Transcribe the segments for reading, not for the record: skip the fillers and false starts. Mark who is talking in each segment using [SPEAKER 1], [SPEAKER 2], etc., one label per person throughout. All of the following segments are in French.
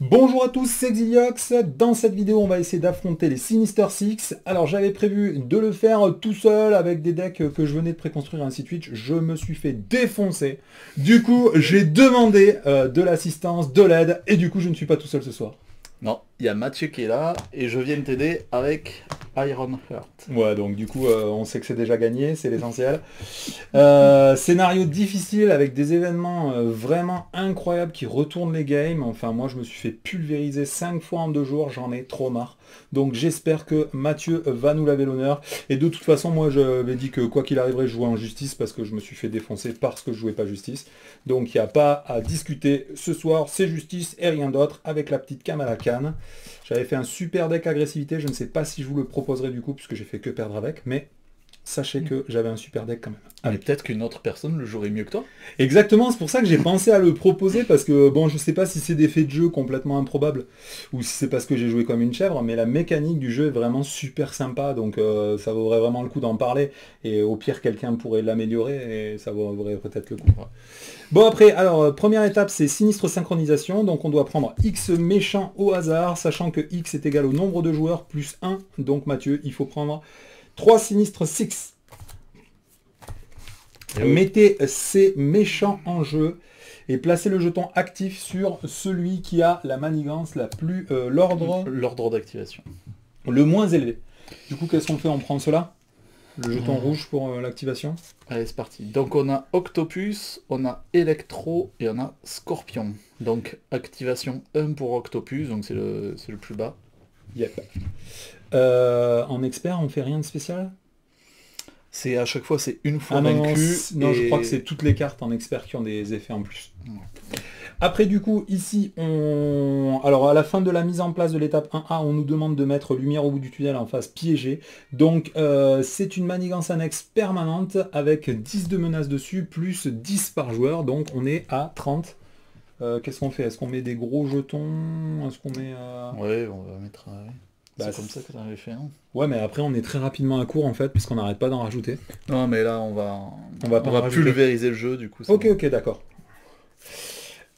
[SPEAKER 1] Bonjour à tous, c'est Xiliox. Dans cette vidéo, on va essayer d'affronter les Sinister Six. Alors, j'avais prévu de le faire tout seul avec des decks que je venais de préconstruire et ainsi de suite. Je me suis fait défoncer. Du coup, j'ai demandé de l'assistance, de l'aide, et du coup, je ne suis pas tout seul ce soir.
[SPEAKER 2] Non, il y a Mathieu qui est là et je viens t'aider avec Iron Heart.
[SPEAKER 1] Ouais, donc du coup, on sait que c'est déjà gagné, c'est l'essentiel. Scénario difficile avec des événements vraiment incroyables qui retournent les games. Enfin, moi, je me suis fait pulvériser 5 fois en 2 jours, j'en ai trop marre. Donc j'espère que Mathieu va nous laver l'honneur. Et de toute façon, moi, je m'avais dit que quoi qu'il arriverait, je jouais en justice parce que je me suis fait défoncer parce que je jouais pas justice. Donc il n'y a pas à discuter. Ce soir, c'est justice et rien d'autre avec la petite cam à la canne. J'avais fait un super deck agressivité, je ne sais pas si je vous le proposerai du coup, puisque j'ai fait que perdre avec, mais sachez que j'avais un super deck quand même.
[SPEAKER 2] Mais peut-être qu'une autre personne le jouerait mieux que toi.
[SPEAKER 1] Exactement, c'est pour ça que j'ai pensé à le proposer, parce que bon, je sais pas si c'est des faits de jeu complètement improbables, ou si c'est parce que j'ai joué comme une chèvre, mais la mécanique du jeu est vraiment super sympa, donc ça vaudrait vraiment le coup d'en parler, et au pire quelqu'un pourrait l'améliorer, et ça vaudrait peut-être le coup. Bon après, alors première étape c'est sinistre synchronisation, donc on doit prendre X méchant au hasard, sachant que X est égal au nombre de joueurs plus 1, donc Mathieu, il faut prendre 3 sinistres 6. Mettez ces méchants en jeu et placez le jeton actif sur celui qui a la manigance la plus...
[SPEAKER 2] L'ordre d'activation.
[SPEAKER 1] le moins élevé. Du coup, qu'est-ce qu'on fait? On prend cela? Le jeton rouge pour l'activation.
[SPEAKER 2] Allez, c'est parti. Donc on a Octopus, on a Electro et on a Scorpion. Donc activation 1 pour Octopus, donc c'est le plus bas.
[SPEAKER 1] Yep. En expert, on fait rien de spécial?
[SPEAKER 2] C'est à chaque fois, c'est une fois
[SPEAKER 1] non,
[SPEAKER 2] vaincu.
[SPEAKER 1] Non, je crois que c'est toutes les cartes en expert qui ont des effets en plus. Après du coup ici alors à la fin de la mise en place de l'étape 1A on nous demande de mettre lumière au bout du tunnel en phase piégée. Donc c'est une manigance annexe permanente avec 10 de menaces dessus plus 10 par joueur, donc on est à 30. Qu'est-ce qu'on fait? Est-ce qu'on met des gros jetons? Est-ce qu'on met...
[SPEAKER 2] Ouais, on va mettre...
[SPEAKER 1] Bah,
[SPEAKER 2] c'est comme ça que t'en avais fait un.
[SPEAKER 1] Ouais mais après on est très rapidement à court en fait puisqu'on n'arrête pas d'en rajouter.
[SPEAKER 2] Non mais là on
[SPEAKER 1] va
[SPEAKER 2] pulvériser le jeu du coup.
[SPEAKER 1] Ok ok d'accord.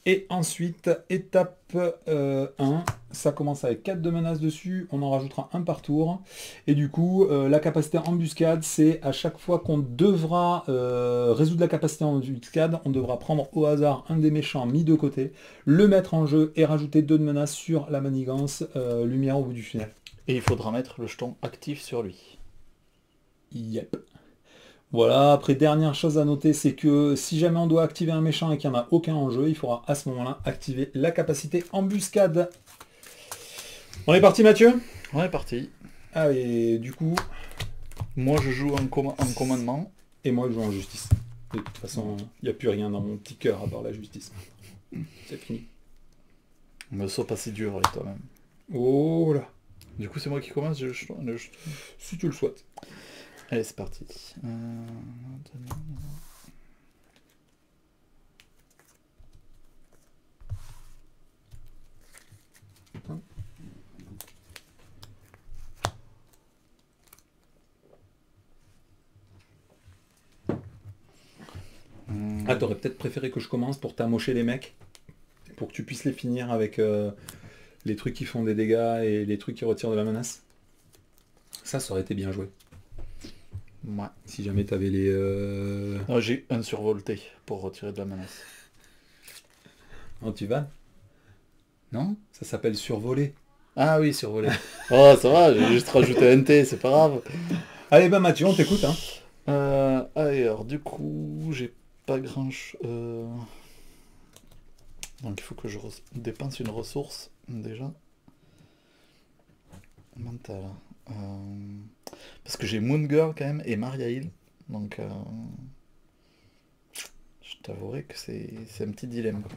[SPEAKER 1] Et ensuite, étape 1, ça commence avec 4 de menaces dessus, on en rajoutera un par tour. Et du coup, la capacité embuscade, c'est à chaque fois qu'on devra résoudre la capacité embuscade, on devra prendre au hasard un des méchants mis de côté, le mettre en jeu et rajouter 2 de menaces sur la manigance lumière au bout du tunnel.
[SPEAKER 2] Et il faudra mettre le jeton actif sur lui.
[SPEAKER 1] Yep. Voilà, après dernière chose à noter, c'est que si jamais on doit activer un méchant et qu'il n'y en a aucun en jeu, il faudra à ce moment-là activer la capacité embuscade. On est parti Mathieu?
[SPEAKER 2] On est parti.
[SPEAKER 1] Ah et du coup...
[SPEAKER 2] Moi je joue en commandement.
[SPEAKER 1] Et moi je joue en justice. De toute façon, il n'y a plus rien dans mon petit cœur à part la justice. C'est fini.
[SPEAKER 2] Me sois pas si dur avec toi-même.
[SPEAKER 1] Oh là.
[SPEAKER 2] Du coup c'est moi qui commence,
[SPEAKER 1] Si tu le souhaites.
[SPEAKER 2] Allez, c'est parti.
[SPEAKER 1] Ah, t'aurais peut-être préféré que je commence pour t'amocher les mecs? Pour que tu puisses les finir avec les trucs qui font des dégâts et les trucs qui retirent de la menace? Ça aurait été bien joué.
[SPEAKER 2] Ouais.
[SPEAKER 1] Si jamais t'avais les...
[SPEAKER 2] Non, j'ai un survolté pour retirer de la menace.
[SPEAKER 1] Non, tu vas?
[SPEAKER 2] Non?
[SPEAKER 1] Ça s'appelle survoler.
[SPEAKER 2] Ah oui, survolé. Oh, ça va, j'ai juste rajouté un T, c'est pas grave.
[SPEAKER 1] Allez, bah Mathieu, on t'écoute. Hein.
[SPEAKER 2] Alors, du coup, j'ai pas grand chose... Donc il faut que je dépense une ressource, déjà. Mentale. Parce que j'ai Moon Girl quand même et Maria Hill. Donc je t'avouerai que c'est un petit dilemme quoi.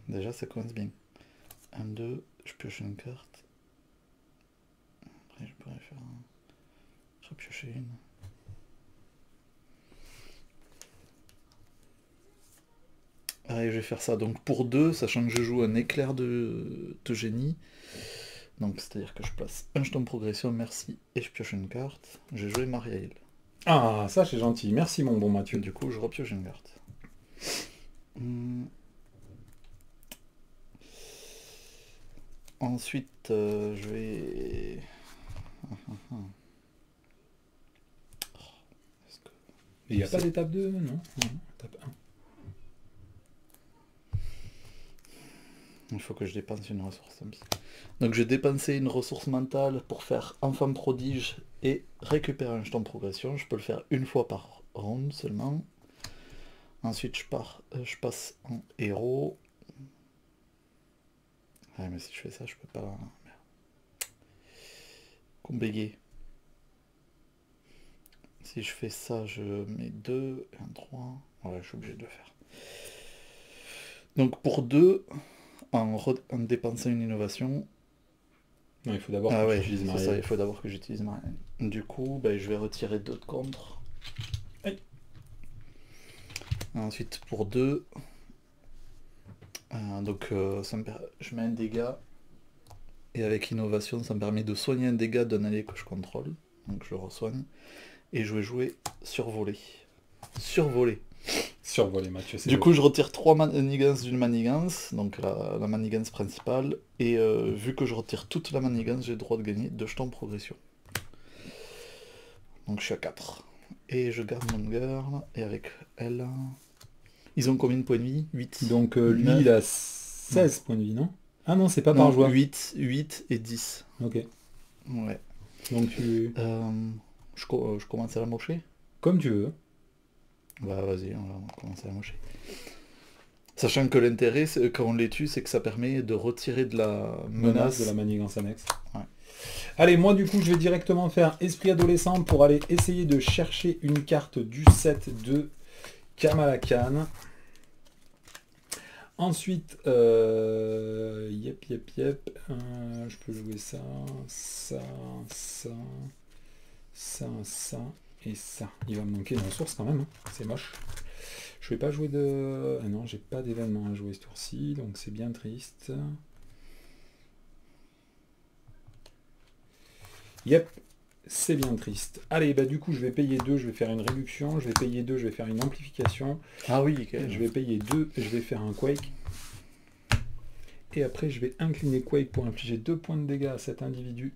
[SPEAKER 2] Déjà ça commence bien. 1, 2, je pioche une carte. Après je pourrais faire repiocher une. Allez, je vais faire ça. Donc pour 2, sachant que je joue un éclair de génie. Donc c'est-à-dire que je place un jeton de progression, merci, et je pioche une carte. J'ai joué Maria Hill.
[SPEAKER 1] Ah, ça c'est gentil. Merci mon bon Mathieu.
[SPEAKER 2] Du coup, je repioche une carte. Ensuite, je vais...
[SPEAKER 1] Il n'y a pas d'étape 2, non? Non, étape 1.
[SPEAKER 2] Il faut que je dépense une ressource. Donc je vais dépenser une ressource mentale pour faire enfant prodige et récupérer un jeton de progression. Je peux le faire une fois par round seulement. Ensuite je passe en héros. Ah mais si je fais ça je peux pas... Combéguer. Si je fais ça je mets 2 et un 3. Ouais je suis obligé de le faire. Donc pour 2... En dépensant une innovation.
[SPEAKER 1] Non, il faut d'abord que j'utilise ma
[SPEAKER 2] ça, il faut d'abord que j'utilise ma reine. Du coup, ben, je vais retirer 2 de contre.
[SPEAKER 1] Aïe.
[SPEAKER 2] Ensuite, pour 2. Donc, je mets un dégât. Et avec innovation, ça me permet de soigner un dégât d'un allié que je contrôle. Donc, je le resoigne. Et je vais jouer survoler. Survoler.
[SPEAKER 1] Survoler, Mathieu.
[SPEAKER 2] Du coup, je retire 3 manigances d'une manigance, donc la manigance principale, et vu que je retire toute la manigance, j'ai le droit de gagner 2 jetons de progression. Donc je suis à 4. Et je garde mon girl, et avec elle... Ils ont combien de points de vie? 8.
[SPEAKER 1] Donc lui, 9. Il a 16 points de vie, non? Ah non, c'est pas par joueur.
[SPEAKER 2] 8 et 10.
[SPEAKER 1] Ok.
[SPEAKER 2] Ouais.
[SPEAKER 1] Donc tu...
[SPEAKER 2] je commence à la mocher?
[SPEAKER 1] Comme tu veux.
[SPEAKER 2] Bah vas-y, on va commencer à mocher. Sachant que l'intérêt, quand on les tue, c'est que ça permet de retirer de la menace
[SPEAKER 1] de la manigance annexe.
[SPEAKER 2] Ouais.
[SPEAKER 1] Allez, moi du coup, je vais directement faire Esprit Adolescent pour aller essayer de chercher une carte du set de Kamala Khan. Ensuite, je peux jouer ça et ça. Il va me manquer une ressource quand même, hein. C'est moche. Je vais pas jouer de... Ah non, j'ai pas d'événement à jouer ce tour-ci, donc c'est bien triste. Yep, c'est bien triste. Allez, bah du coup, je vais payer 2, je vais faire une réduction. Je vais payer 2, je vais faire une amplification.
[SPEAKER 2] Ah oui, okay.
[SPEAKER 1] Je vais payer 2, je vais faire un Quake. Et après, je vais incliner Quake pour infliger 2 points de dégâts à cet individu.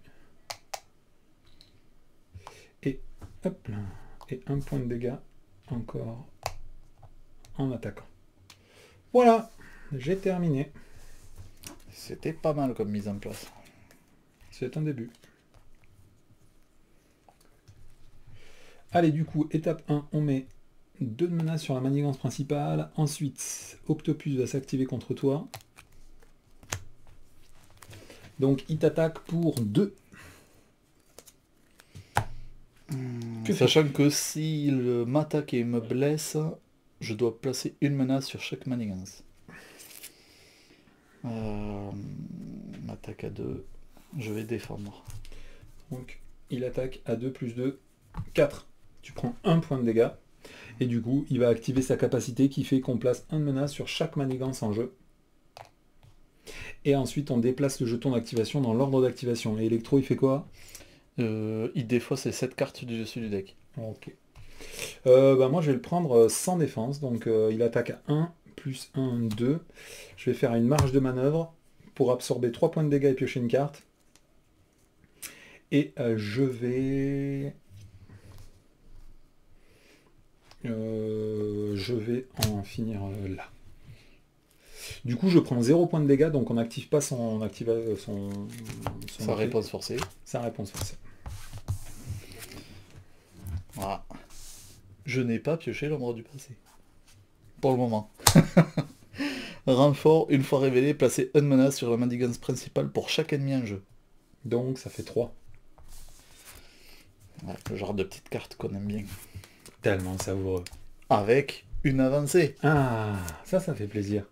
[SPEAKER 1] Et hop là. Et 1 point de dégâts encore en attaquant. Voilà, j'ai terminé.
[SPEAKER 2] C'était pas mal comme mise en place.
[SPEAKER 1] C'est un début. Allez, du coup, étape 1, on met 2 de menaces sur la manigance principale. Ensuite, Octopus va s'activer contre toi. Donc, il t'attaque pour 2.
[SPEAKER 2] Sachant que s'il m'attaque et me blesse, je dois placer une menace sur chaque manigance. M'attaque à 2, je vais défendre.
[SPEAKER 1] Donc, il attaque à 2 plus 2, 4. Tu prends 1 point de dégâts. Et du coup, il va activer sa capacité qui fait qu'on place 1 de menace sur chaque manigance en jeu. Et ensuite, on déplace le jeton d'activation dans l'ordre d'activation. Et Electro, il fait quoi?
[SPEAKER 2] Il défausse les 7 cartes du dessus du deck.
[SPEAKER 1] Ok. Bah moi, je vais le prendre sans défense. Donc, il attaque à 1, plus 1, 2. Je vais faire une marge de manœuvre pour absorber 3 points de dégâts et piocher une carte. Et je vais en finir là. Du coup, je prends 0 points de dégâts, donc on n'active pas son
[SPEAKER 2] sa réponse forcée.
[SPEAKER 1] Sa réponse forcée.
[SPEAKER 2] Voilà. Je n'ai pas pioché l'ombre du passé. Pour le moment. Renfort, une fois révélé, placez une menace sur la manigance principale pour chaque ennemi en jeu.
[SPEAKER 1] Donc ça fait 3.
[SPEAKER 2] Ouais, le genre de petite carte qu'on aime bien.
[SPEAKER 1] Tellement savoureux.
[SPEAKER 2] Avec une avancée.
[SPEAKER 1] Ah, ça fait plaisir.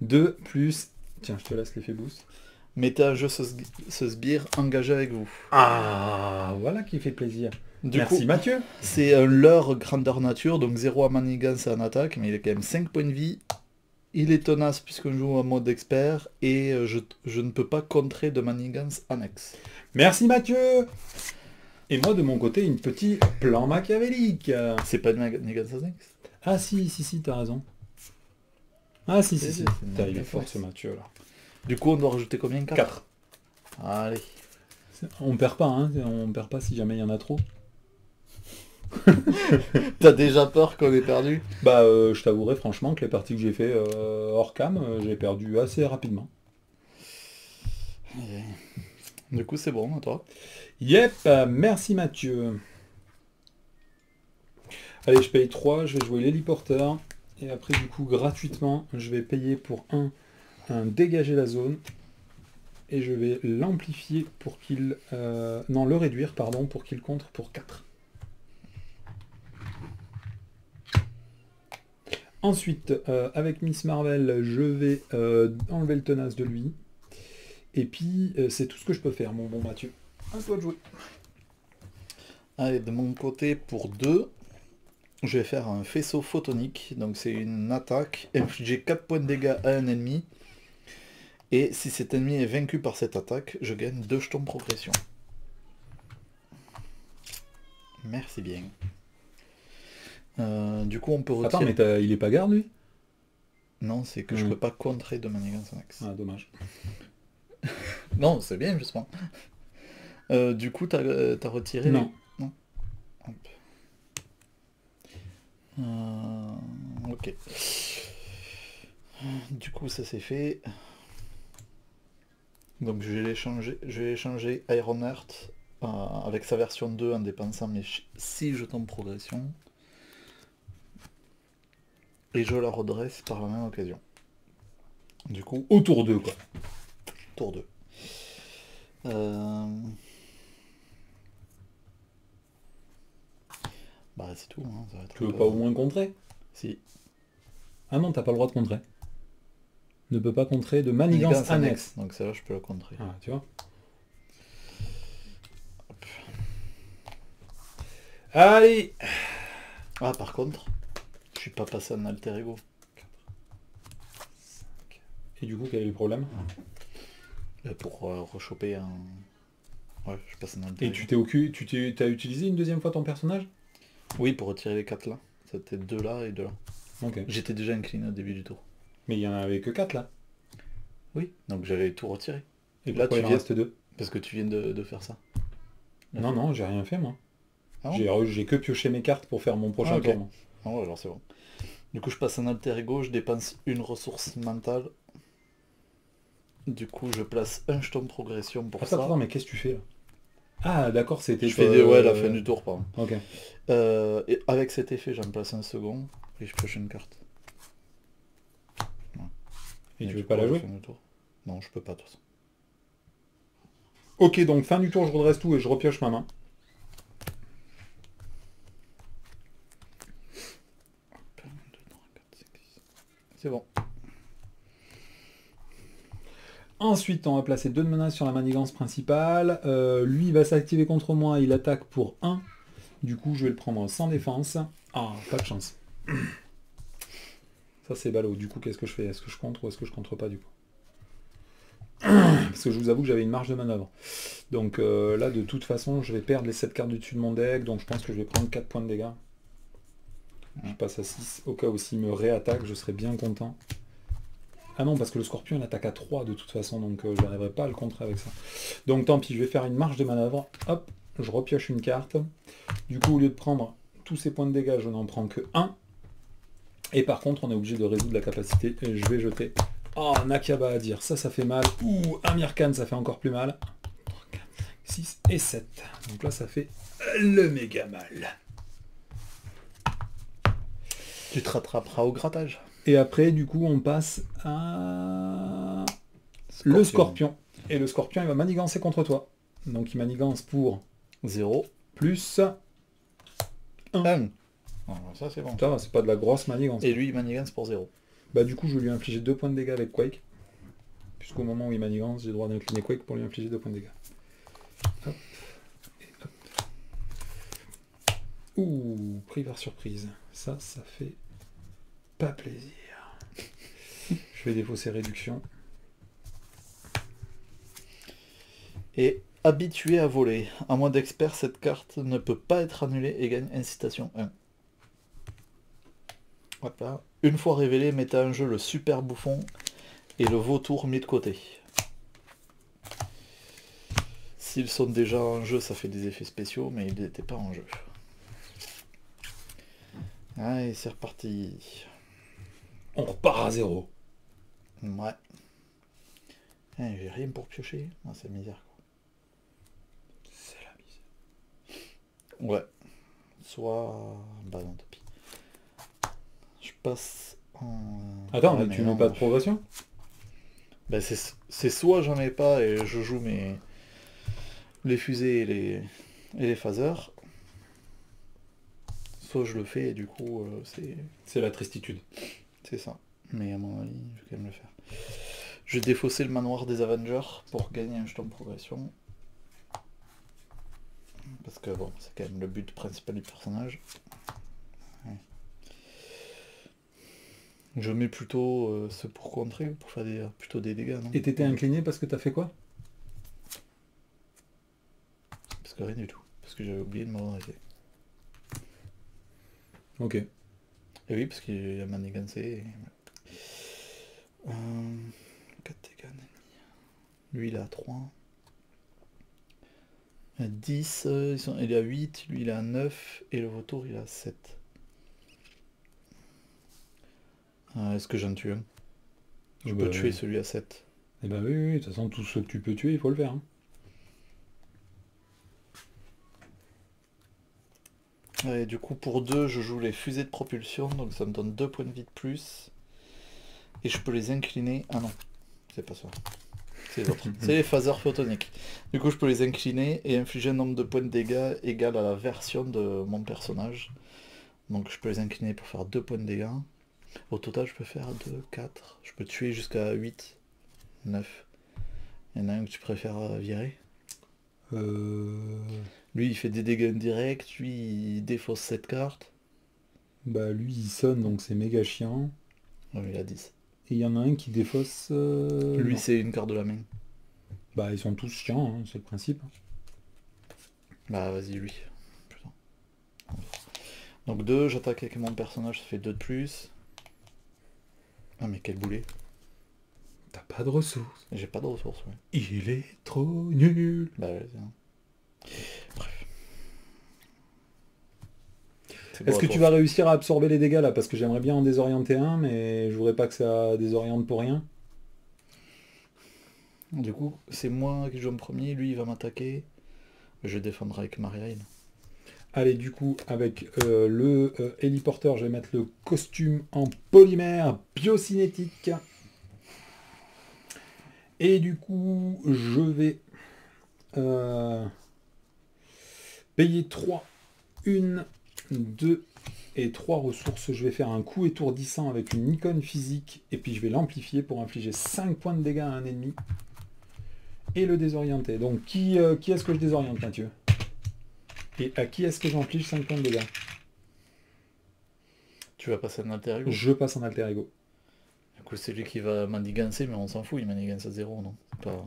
[SPEAKER 1] 2 plus... Tiens, je te laisse l'effet boost.
[SPEAKER 2] Mettez à jeu ce sbire engagé avec vous.
[SPEAKER 1] Ah, voilà qui fait plaisir. Merci Mathieu.
[SPEAKER 2] C'est un leurre grandeur nature, donc 0 à manigance et en attaque, mais il a quand même 5 points de vie. Il est tenace puisqu'on joue en mode expert, et je ne peux pas contrer de manigance annexe.
[SPEAKER 1] Merci Mathieu. Et moi de mon côté, une petit plan machiavélique.
[SPEAKER 2] C'est pas une manigance annexe?
[SPEAKER 1] Ah si, t'as raison. Ah si. Il est fort ce Mathieu là.
[SPEAKER 2] Du coup, on doit rajouter combien? 4.
[SPEAKER 1] 4.
[SPEAKER 2] Allez.
[SPEAKER 1] On perd pas, hein. On perd pas si jamais il y en a trop.
[SPEAKER 2] T'as déjà peur qu'on ait perdu?
[SPEAKER 1] Bah, je t'avouerai franchement que les parties que j'ai fait hors cam, j'ai perdu assez rapidement.
[SPEAKER 2] Du coup, c'est bon, à toi.
[SPEAKER 1] Yep, merci Mathieu. Allez, je paye 3, je vais jouer l'héliporteur. Et après, du coup, gratuitement, je vais payer pour un dégager la zone. Et je vais l'amplifier pour qu'il... non, le réduire, pardon, pour qu'il contre pour 4. Ensuite, avec Miss Marvel, je vais enlever le tenace de lui. Et puis, c'est tout ce que je peux faire, mon bon Mathieu. À toi de jouer.
[SPEAKER 2] Allez, de mon côté, pour 2, je vais faire un faisceau photonique. Donc c'est une attaque, infliger 4 points de dégâts à un ennemi. Et si cet ennemi est vaincu par cette attaque, je gagne 2 jetons progression. Merci bien. Du coup, on peut retirer...
[SPEAKER 1] Attends, mais il est pas garde, lui?
[SPEAKER 2] Non, c'est que je peux pas contrer de manigance max.
[SPEAKER 1] Ah, dommage.
[SPEAKER 2] Non, c'est bien, justement. Du coup, t'as retiré...
[SPEAKER 1] Non.
[SPEAKER 2] Non. Hop. Ok. Du coup, ça c'est fait. Donc je vais échanger Iron Heart avec sa version 2 en dépensant mes 6 jetons de progression. Et je la redresse par la même occasion. Du coup,
[SPEAKER 1] au tour 2, quoi.
[SPEAKER 2] Tour 2. Bah c'est tout. Hein, ça va être
[SPEAKER 1] Tu veux pas au moins contrer?
[SPEAKER 2] Si.
[SPEAKER 1] Ah non, t'as pas le droit de contrer. Ne peut pas contrer de manigance annexe.
[SPEAKER 2] Donc celle-là, je peux la contrer.
[SPEAKER 1] Ah, tu vois.
[SPEAKER 2] Hop.
[SPEAKER 1] Allez.
[SPEAKER 2] Ah, par contre, je suis pas passé en alter ego.
[SPEAKER 1] Et du coup, quel est le problème?
[SPEAKER 2] Pour rechoper un... Ouais, je passe en alter
[SPEAKER 1] Et
[SPEAKER 2] ego.
[SPEAKER 1] t'as utilisé une deuxième fois ton personnage?
[SPEAKER 2] Oui, pour retirer les 4 là. C'était 2 là et 2 là.
[SPEAKER 1] Ok.
[SPEAKER 2] J'étais déjà incliné au début du tour.
[SPEAKER 1] Mais il y en avait que 4 là.
[SPEAKER 2] Oui, donc j'avais tout retiré.
[SPEAKER 1] Et
[SPEAKER 2] là,
[SPEAKER 1] pourquoi il en reste 2?
[SPEAKER 2] Parce que tu viens de faire ça.
[SPEAKER 1] Non, non, j'ai rien fait moi.
[SPEAKER 2] Ah bon
[SPEAKER 1] J'ai que pioché mes cartes pour faire mon prochain tour.
[SPEAKER 2] Ah ouais, alors c'est bon. Du coup, je passe en alter ego, je dépense une ressource mentale. Du coup, je place un jeton de progression pour ça.
[SPEAKER 1] Attends, mais qu'est-ce que tu fais là? Ah, d'accord, c'était...
[SPEAKER 2] Je fais ouais, la fin du tour, pardon.
[SPEAKER 1] Ok.
[SPEAKER 2] Et avec cet effet, j'en place un second et je pioche une carte. Ouais.
[SPEAKER 1] Et tu veux pas la jouer?
[SPEAKER 2] Non, je peux pas, de toute façon.
[SPEAKER 1] Ok, donc fin du tour, je redresse tout et je repioche ma main.
[SPEAKER 2] C'est bon.
[SPEAKER 1] Ensuite, on va placer 2 de menaces sur la manigance principale. Lui, il va s'activer contre moi, il attaque pour 1. Du coup, je vais le prendre sans défense. Ah, pas de chance. Ça, c'est ballot. Du coup, qu'est-ce que je fais? Est-ce que je contre ou est-ce que je contre pas, du coup? Parce que je vous avoue que j'avais une marge de manœuvre. Donc là, de toute façon, je vais perdre les 7 cartes du dessus de mon deck. Donc je pense que je vais prendre 4 points de dégâts. Je passe à 6. Au cas où s'il me réattaque, je serai bien content. Ah non, parce que le scorpion, il attaque à 3 de toute façon. Donc je n'arriverai pas à le contrer avec ça. Donc tant pis, je vais faire une marge de manœuvre. Hop, je repioche une carte. Du coup, au lieu de prendre tous ces points de dégâts, je n'en prends que 1. Et par contre, on est obligé de résoudre la capacité. Et je vais jeter... Oh, Nakaba à dire, ça fait mal. Ouh, Amir Khan, ça fait encore plus mal. 3, 4, 5, 6 et 7. Donc là, ça fait le méga mal.
[SPEAKER 2] Tu te rattraperas au grattage.
[SPEAKER 1] Et après, du coup, on passe à... le scorpion. Et le scorpion, il va manigancer contre toi. Donc il manigance pour
[SPEAKER 2] 0
[SPEAKER 1] plus 1.
[SPEAKER 2] Oh, ça, c'est bon.
[SPEAKER 1] Ça, c'est pas de la grosse manigance.
[SPEAKER 2] Et lui, il manigance pour 0.
[SPEAKER 1] Bah du coup, je vais lui infliger 2 points de dégâts avec Quake. Puisqu'au moment où il manigance, j'ai le droit d'incliner Quake pour lui infliger 2 points de dégâts. Hop. Et hop. Ouh, pris par surprise. Ça fait pas plaisir. Je vais défausser réduction.
[SPEAKER 2] Et habitué à voler. À moins d'expert, cette carte ne peut pas être annulée et gagne incitation 1. Hop là. Une fois révélé, mettez en jeu le super bouffon et le vautour mis de côté. S'ils sont déjà en jeu, ça fait des effets spéciaux, mais ils n'étaient pas en jeu. Allez, c'est reparti.
[SPEAKER 1] On repart à 0.
[SPEAKER 2] Ouais. Eh, j'ai rien pour piocher. Ah, c'est misère.
[SPEAKER 1] C'est la misère.
[SPEAKER 2] Ouais. Soit... Bah non, tant pis. Je passe en...
[SPEAKER 1] Attends,
[SPEAKER 2] Ouais,
[SPEAKER 1] mais tu
[SPEAKER 2] non,
[SPEAKER 1] mets pas de progression?
[SPEAKER 2] Bah c'est soit j'en ai pas et je joue les fusées et les phasers, soit je le fais et du coup
[SPEAKER 1] C'est la tristitude.
[SPEAKER 2] c'est ça. Mais à mon avis, je vais quand même le faire. Je vais défausser le manoir des Avengers pour gagner un jeton de progression. Parce que bon, c'est quand même le but principal du personnage. Ouais. Je mets plutôt ce pour contrer, pour faire plutôt des dégâts, non?
[SPEAKER 1] Et t'étais incliné parce que t'as fait quoi?
[SPEAKER 2] Parce que rien du tout. Parce que j'avais oublié de m'arrêter.
[SPEAKER 1] Ok.
[SPEAKER 2] Et oui, parce qu'il y a manigancé. 4 dégâts d'ennemi. Lui il est à 3. Il a 10, il est à 8, lui il est à 9, et le vautour il est à 7. Est-ce que j'en tue un? Je peux tuer celui à 7.
[SPEAKER 1] Eh bah oui, de toute façon, tout ce que tu peux tuer, il faut le faire. Hein.
[SPEAKER 2] Ouais, du coup pour 2, je joue les fusées de propulsion, donc ça me donne 2 points de vie de plus. Et je peux les incliner... Ah non, c'est pas ça. C'est les autres. C'est les phasers photoniques. Du coup je peux les incliner et infliger un nombre de points de dégâts égal à la version de mon personnage. Donc je peux les incliner pour faire 2 points de dégâts. Au total je peux faire 2, 4. Je peux tuer jusqu'à 8, 9. Il y en a un que tu préfères virer? Lui il fait des dégâts indirects, lui il défausse cette carte.
[SPEAKER 1] Bah lui il sonne donc c'est méga chiant.
[SPEAKER 2] Oh, il a 10.
[SPEAKER 1] Et il y en a un qui défausse...
[SPEAKER 2] Lui
[SPEAKER 1] non.
[SPEAKER 2] c'est une carte de la main.
[SPEAKER 1] Bah ils sont tous chiants, hein, c'est le principe.
[SPEAKER 2] Bah vas-y lui. Putain. Donc 2, j'attaque avec mon personnage, ça fait 2 de plus. Ah mais quel boulet.
[SPEAKER 1] T'as pas de ressources.
[SPEAKER 2] J'ai pas de ressources, ouais.
[SPEAKER 1] Il est trop nul.
[SPEAKER 2] Bah ouais, bref.
[SPEAKER 1] Est-ce que tu vas réussir à absorber les dégâts là? Parce que j'aimerais bien en désorienter un, mais je voudrais pas que ça désoriente pour rien.
[SPEAKER 2] Du coup, c'est moi qui joue en premier, lui il va m'attaquer. Je défendrai avec Marianne.
[SPEAKER 1] Allez, du coup, avec le héliporteur, je vais mettre le costume en polymère biocinétique. Et du coup, je vais payer 3, 1, 2 et 3 ressources. Je vais faire un coup étourdissant avec une icône physique et puis je vais l'amplifier pour infliger 5 points de dégâts à un ennemi et le désorienter. Donc qui est-ce que je désoriente, Mathieu? Et à qui est-ce que j'inflige 5 points de dégâts?
[SPEAKER 2] Tu vas passer en alter ego?
[SPEAKER 1] Je passe en alter ego.
[SPEAKER 2] Du coup c'est lui qui va manigancer, mais on s'en fout, il manigance à 0, non? Pas...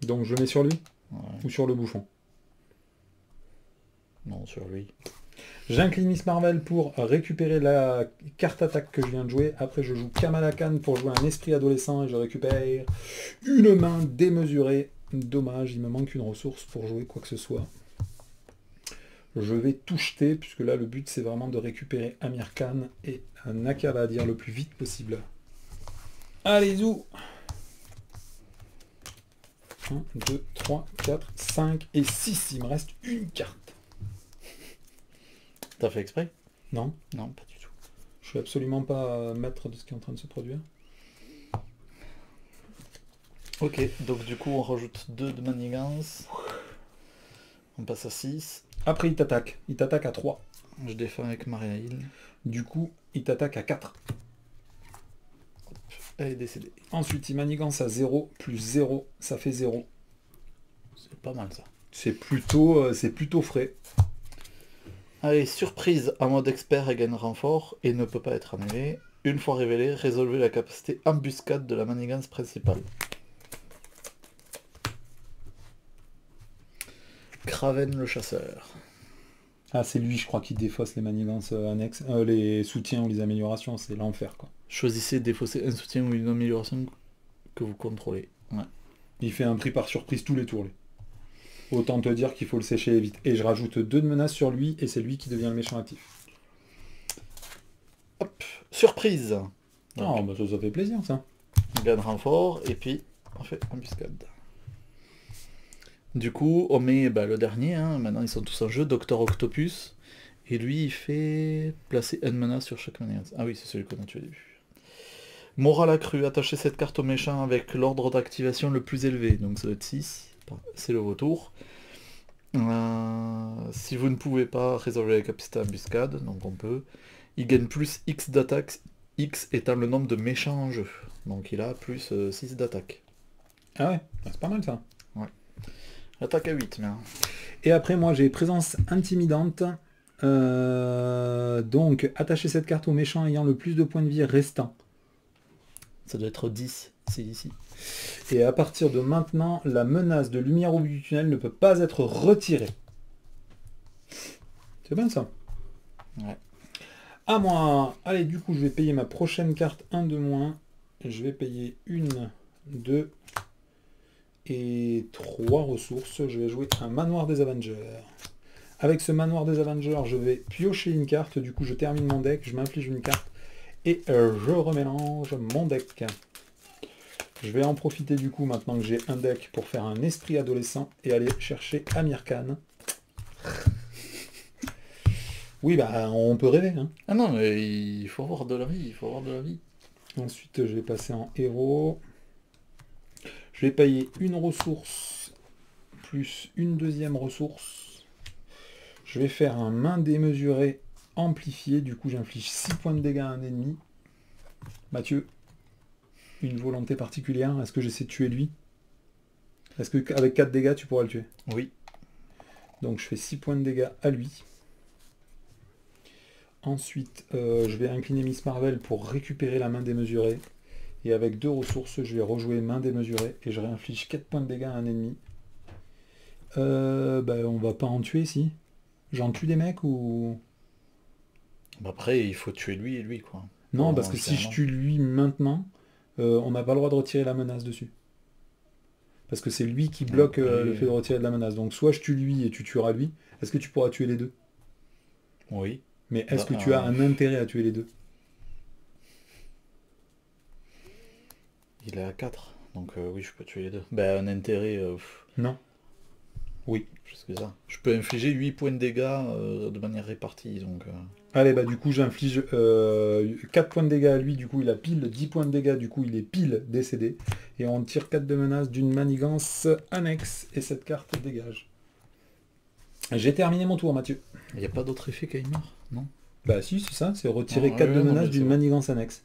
[SPEAKER 1] Donc je mets sur lui
[SPEAKER 2] Ouais.
[SPEAKER 1] ou sur le bouffon?
[SPEAKER 2] Non, sur lui.
[SPEAKER 1] J'incline Miss Marvel pour récupérer la carte attaque que je viens de jouer. Après, je joue Kamala Khan pour jouer un esprit adolescent et je récupère une main démesurée. Dommage, il me manque une ressource pour jouer quoi que ce soit. Je vais tout jeter, puisque là, le but, c'est vraiment de récupérer Amir Khan et Nakavadir le plus vite possible. Allez, zou 1, 2, 3, 4, 5 et 6. Il me reste une carte.
[SPEAKER 2] T'as fait exprès?
[SPEAKER 1] Non,
[SPEAKER 2] Non, pas du tout.
[SPEAKER 1] je suis absolument pas maître de ce qui est en train de se produire.
[SPEAKER 2] Ok, donc du coup on rajoute 2 de manigance. On passe à 6.
[SPEAKER 1] Après, il t'attaque. Il t'attaque à 3.
[SPEAKER 2] Je défends avec Maria Hill.
[SPEAKER 1] Du coup, il t'attaque à 4.
[SPEAKER 2] Elle est décédée.
[SPEAKER 1] Ensuite, il manigance à 0, plus 0, ça fait 0.
[SPEAKER 2] C'est pas mal ça.
[SPEAKER 1] C'est plutôt frais.
[SPEAKER 2] Allez, surprise en mode expert et gagne renfort et ne peut pas être annulé. Une fois révélé, résolvez la capacité embuscade de la manigance principale. Kraven le chasseur.
[SPEAKER 1] Ah, c'est lui, je crois, qui défausse les manigances annexes, les soutiens ou les améliorations, c'est l'enfer, quoi.
[SPEAKER 2] Choisissez de défausser un soutien ou une amélioration que vous contrôlez. Ouais.
[SPEAKER 1] Il fait un prix par surprise tous les tours, lui. Autant te dire qu'il faut le sécher vite. Et je rajoute 2 de menaces sur lui, et c'est lui qui devient le méchant actif.
[SPEAKER 2] Hop, surprise.
[SPEAKER 1] Oh, bah ça fait plaisir, ça.
[SPEAKER 2] On gagne renfort, et puis on fait embuscade. Du coup, on met le dernier, hein. Maintenant ils sont tous en jeu, Docteur Octopus. Et lui, il fait placer une menace sur chaque menace. Ah oui, c'est celui qu'on a tué au début. Morale accrue, attachez cette carte au méchant avec l'ordre d'activation le plus élevé. Donc ça doit être 6, c'est le retour. Si vous ne pouvez pas résolver la capacité embuscade, donc on peut. Il gagne plus X d'attaque, X étant le nombre de méchants en jeu. Donc il a plus 6 d'attaque.
[SPEAKER 1] Ah ouais, c'est pas mal, ça.
[SPEAKER 2] Attaque à 8, mais...
[SPEAKER 1] Et après, moi, j'ai présence intimidante. Donc, attachez cette carte au méchant ayant le plus de points de vie restants.
[SPEAKER 2] Ça doit être 10, c'est ici.
[SPEAKER 1] Et à partir de maintenant, la menace de lumière au bout du tunnel ne peut pas être retirée. C'est bien ça.
[SPEAKER 2] Ouais.
[SPEAKER 1] À moi. Allez, du coup, je vais payer ma prochaine carte 1 de moins. Je vais payer 1, 2 et 3 ressources. Je vais jouer un manoir des Avengers. Avec ce manoir des Avengers, je vais piocher une carte. Du coup, je termine mon deck, je m'inflige une carte et je remélange mon deck. Je vais en profiter du coup, maintenant que j'ai un deck, pour faire un esprit adolescent et aller chercher Amir Khan. Oui, bah, on peut rêver, hein.
[SPEAKER 2] Ah non, mais il faut avoir de la vie, il faut avoir de la vie.
[SPEAKER 1] Ensuite, je vais passer en héros. Je vais payer une ressource plus une deuxième ressource. Je vais faire un main démesuré amplifié. Du coup, j'inflige 6 points de dégâts à un ennemi. Mathieu, une volonté particulière. Est-ce que j'essaie de tuer lui? Est-ce qu'avec 4 dégâts, tu pourras le tuer?
[SPEAKER 2] Oui.
[SPEAKER 1] Donc, je fais 6 points de dégâts à lui. Ensuite, je vais incliner Miss Marvel pour récupérer la main démesurée. Et avec 2 ressources, je vais rejouer main démesurée et je réinflige 4 points de dégâts à un ennemi. On va pas en tuer ici. J'en tue des mecs ou...
[SPEAKER 2] Après, il faut tuer lui et lui, quoi.
[SPEAKER 1] Non, parce que si je tue lui maintenant, on n'a pas le droit de retirer la menace dessus. Parce que c'est lui qui bloque le fait de retirer de la menace. Donc soit je tue lui et tu tueras lui. Est-ce que tu pourras tuer les deux?
[SPEAKER 2] Oui.
[SPEAKER 1] Mais est-ce que tu as un intérêt à tuer les deux?
[SPEAKER 2] Il est à 4, donc oui, je peux tuer les deux. Un intérêt...
[SPEAKER 1] Non. Oui.
[SPEAKER 2] Plus que ça. Je peux infliger 8 points de dégâts de manière répartie, donc...
[SPEAKER 1] Allez, du coup, j'inflige 4 points de dégâts à lui, du coup, il a pile 10 points de dégâts, du coup, il est pile décédé. Et on tire 4 de menace d'une manigance annexe, et cette carte dégage. J'ai terminé mon tour, Mathieu.
[SPEAKER 2] Il n'y a pas d'autre effet quand il meurt, non?
[SPEAKER 1] Bah si, c'est ça, c'est retirer 4 de menace d'une manigance annexe.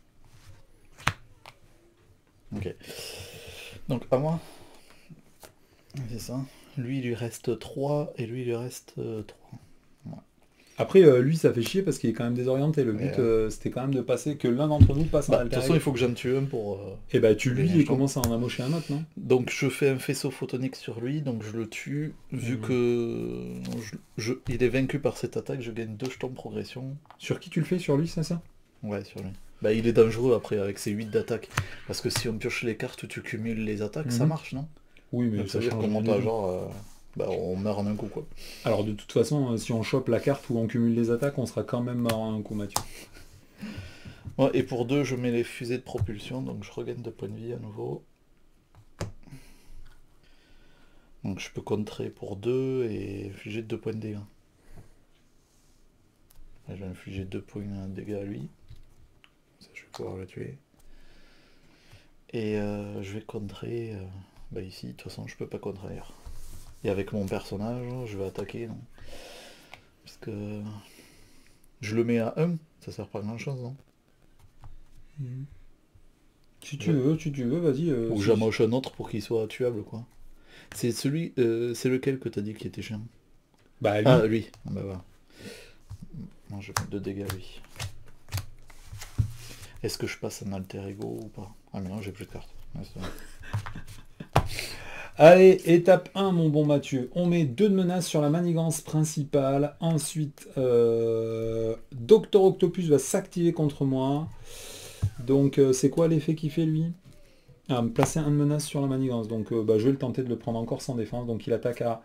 [SPEAKER 2] Ok. Donc, à moi. C'est ça. Lui, il lui reste 3, et lui, il lui reste 3. Ouais.
[SPEAKER 1] Après, lui, ça fait chier parce qu'il est quand même désorienté. Le but, c'était quand même de passer, que l'un d'entre nous passe en alter.
[SPEAKER 2] De toute façon, il faut que j'en tue un pour...
[SPEAKER 1] Et bah, tu lui et commence à en amocher un autre, non?
[SPEAKER 2] Donc, je fais un faisceau photonique sur lui, donc je le tue. Vu que il est vaincu par cette attaque, je gagne 2 jetons de progression.
[SPEAKER 1] Sur qui tu le fais? Sur lui, c'est ça?
[SPEAKER 2] Ouais, sur lui. Il est dangereux après, avec ses 8 d'attaque. Parce que si on pioche les cartes, tu cumules les attaques, ça marche, non?
[SPEAKER 1] Oui, mais
[SPEAKER 2] donc, ça veut dire qu'on monte à genre... on meurt en un coup, quoi.
[SPEAKER 1] Alors de toute façon, si on chope la carte où on cumule les attaques, on sera quand même mort en un coup, Mathieu.
[SPEAKER 2] Ouais, et pour 2, je mets les fusées de propulsion, donc je regagne 2 points de vie à nouveau. Donc je peux contrer pour 2 et infliger 2 points de dégâts. Là, je vais infliger 2 points de dégâts à lui. Ça, je vais pouvoir le tuer. Et je vais contrer... ici, de toute façon, je peux pas contrer ailleurs. Et avec mon personnage, je vais attaquer, non? Parce que... Je le mets à 1, ça sert pas à grand chose, non?
[SPEAKER 1] Si tu veux, vas-y.
[SPEAKER 2] Ou j'amoche un autre pour qu'il soit tuable, quoi. C'est celui... c'est lequel que t'as dit qui était chiant?
[SPEAKER 1] Bah lui.
[SPEAKER 2] Ah, lui. Bah voilà. Moi, je fais 2 dégâts à lui. Est-ce que je passe un alter ego ou pas? Ah mais non, j'ai plus de cartes. Ouais,
[SPEAKER 1] Allez, étape 1, mon bon Mathieu. On met 2 de menace sur la manigance principale. Ensuite, Docteur Octopus va s'activer contre moi. Donc, c'est quoi l'effet qu'il fait, lui? Ah, me placer un de menace sur la manigance. Donc, je vais le tenter de le prendre encore sans défense. Donc, il attaque à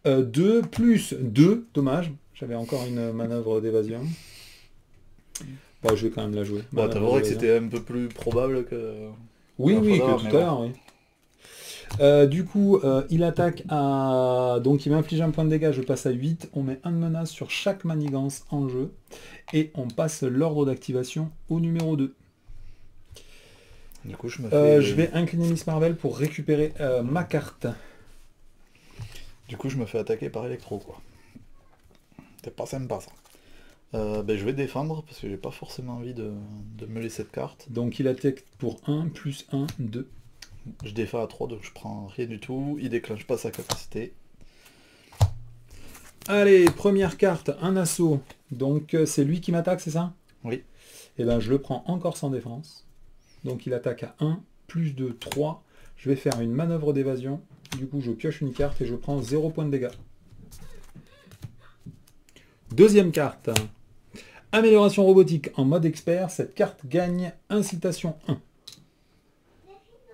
[SPEAKER 1] 2 plus 2. Dommage. J'avais encore une manœuvre d'évasion. Bon, je vais quand même la jouer.
[SPEAKER 2] Bon, t'avouerais que c'était un peu plus probable que...
[SPEAKER 1] Oui, oui,
[SPEAKER 2] Faudra,
[SPEAKER 1] que
[SPEAKER 2] mais
[SPEAKER 1] tout à
[SPEAKER 2] bon.
[SPEAKER 1] l'heure, oui. Du coup, il attaque à... Donc il m'inflige un point de dégâts, je passe à 8. On met un de menace sur chaque manigance en jeu. Et on passe l'ordre d'activation au numéro 2.
[SPEAKER 2] Du coup, je me fais...
[SPEAKER 1] Je vais incliner Miss Marvel pour récupérer ma carte.
[SPEAKER 2] Du coup, je me fais attaquer par électro, quoi. C'est pas sympa, ça. Je vais défendre, parce que j'ai pas forcément envie de me laisser de carte.
[SPEAKER 1] Donc il attaque pour 1, plus 1, 2.
[SPEAKER 2] Je défends à 3, donc je prends rien du tout. Il déclenche pas sa capacité.
[SPEAKER 1] Allez, première carte, un assaut. Donc c'est lui qui m'attaque, c'est ça?
[SPEAKER 2] Oui.
[SPEAKER 1] Et ben je le prends encore sans défense. Donc il attaque à 1, plus 2, 3. Je vais faire une manœuvre d'évasion. Du coup je pioche une carte et je prends 0 point de dégâts. Deuxième carte. Amélioration robotique en mode expert. Cette carte gagne incitation 1.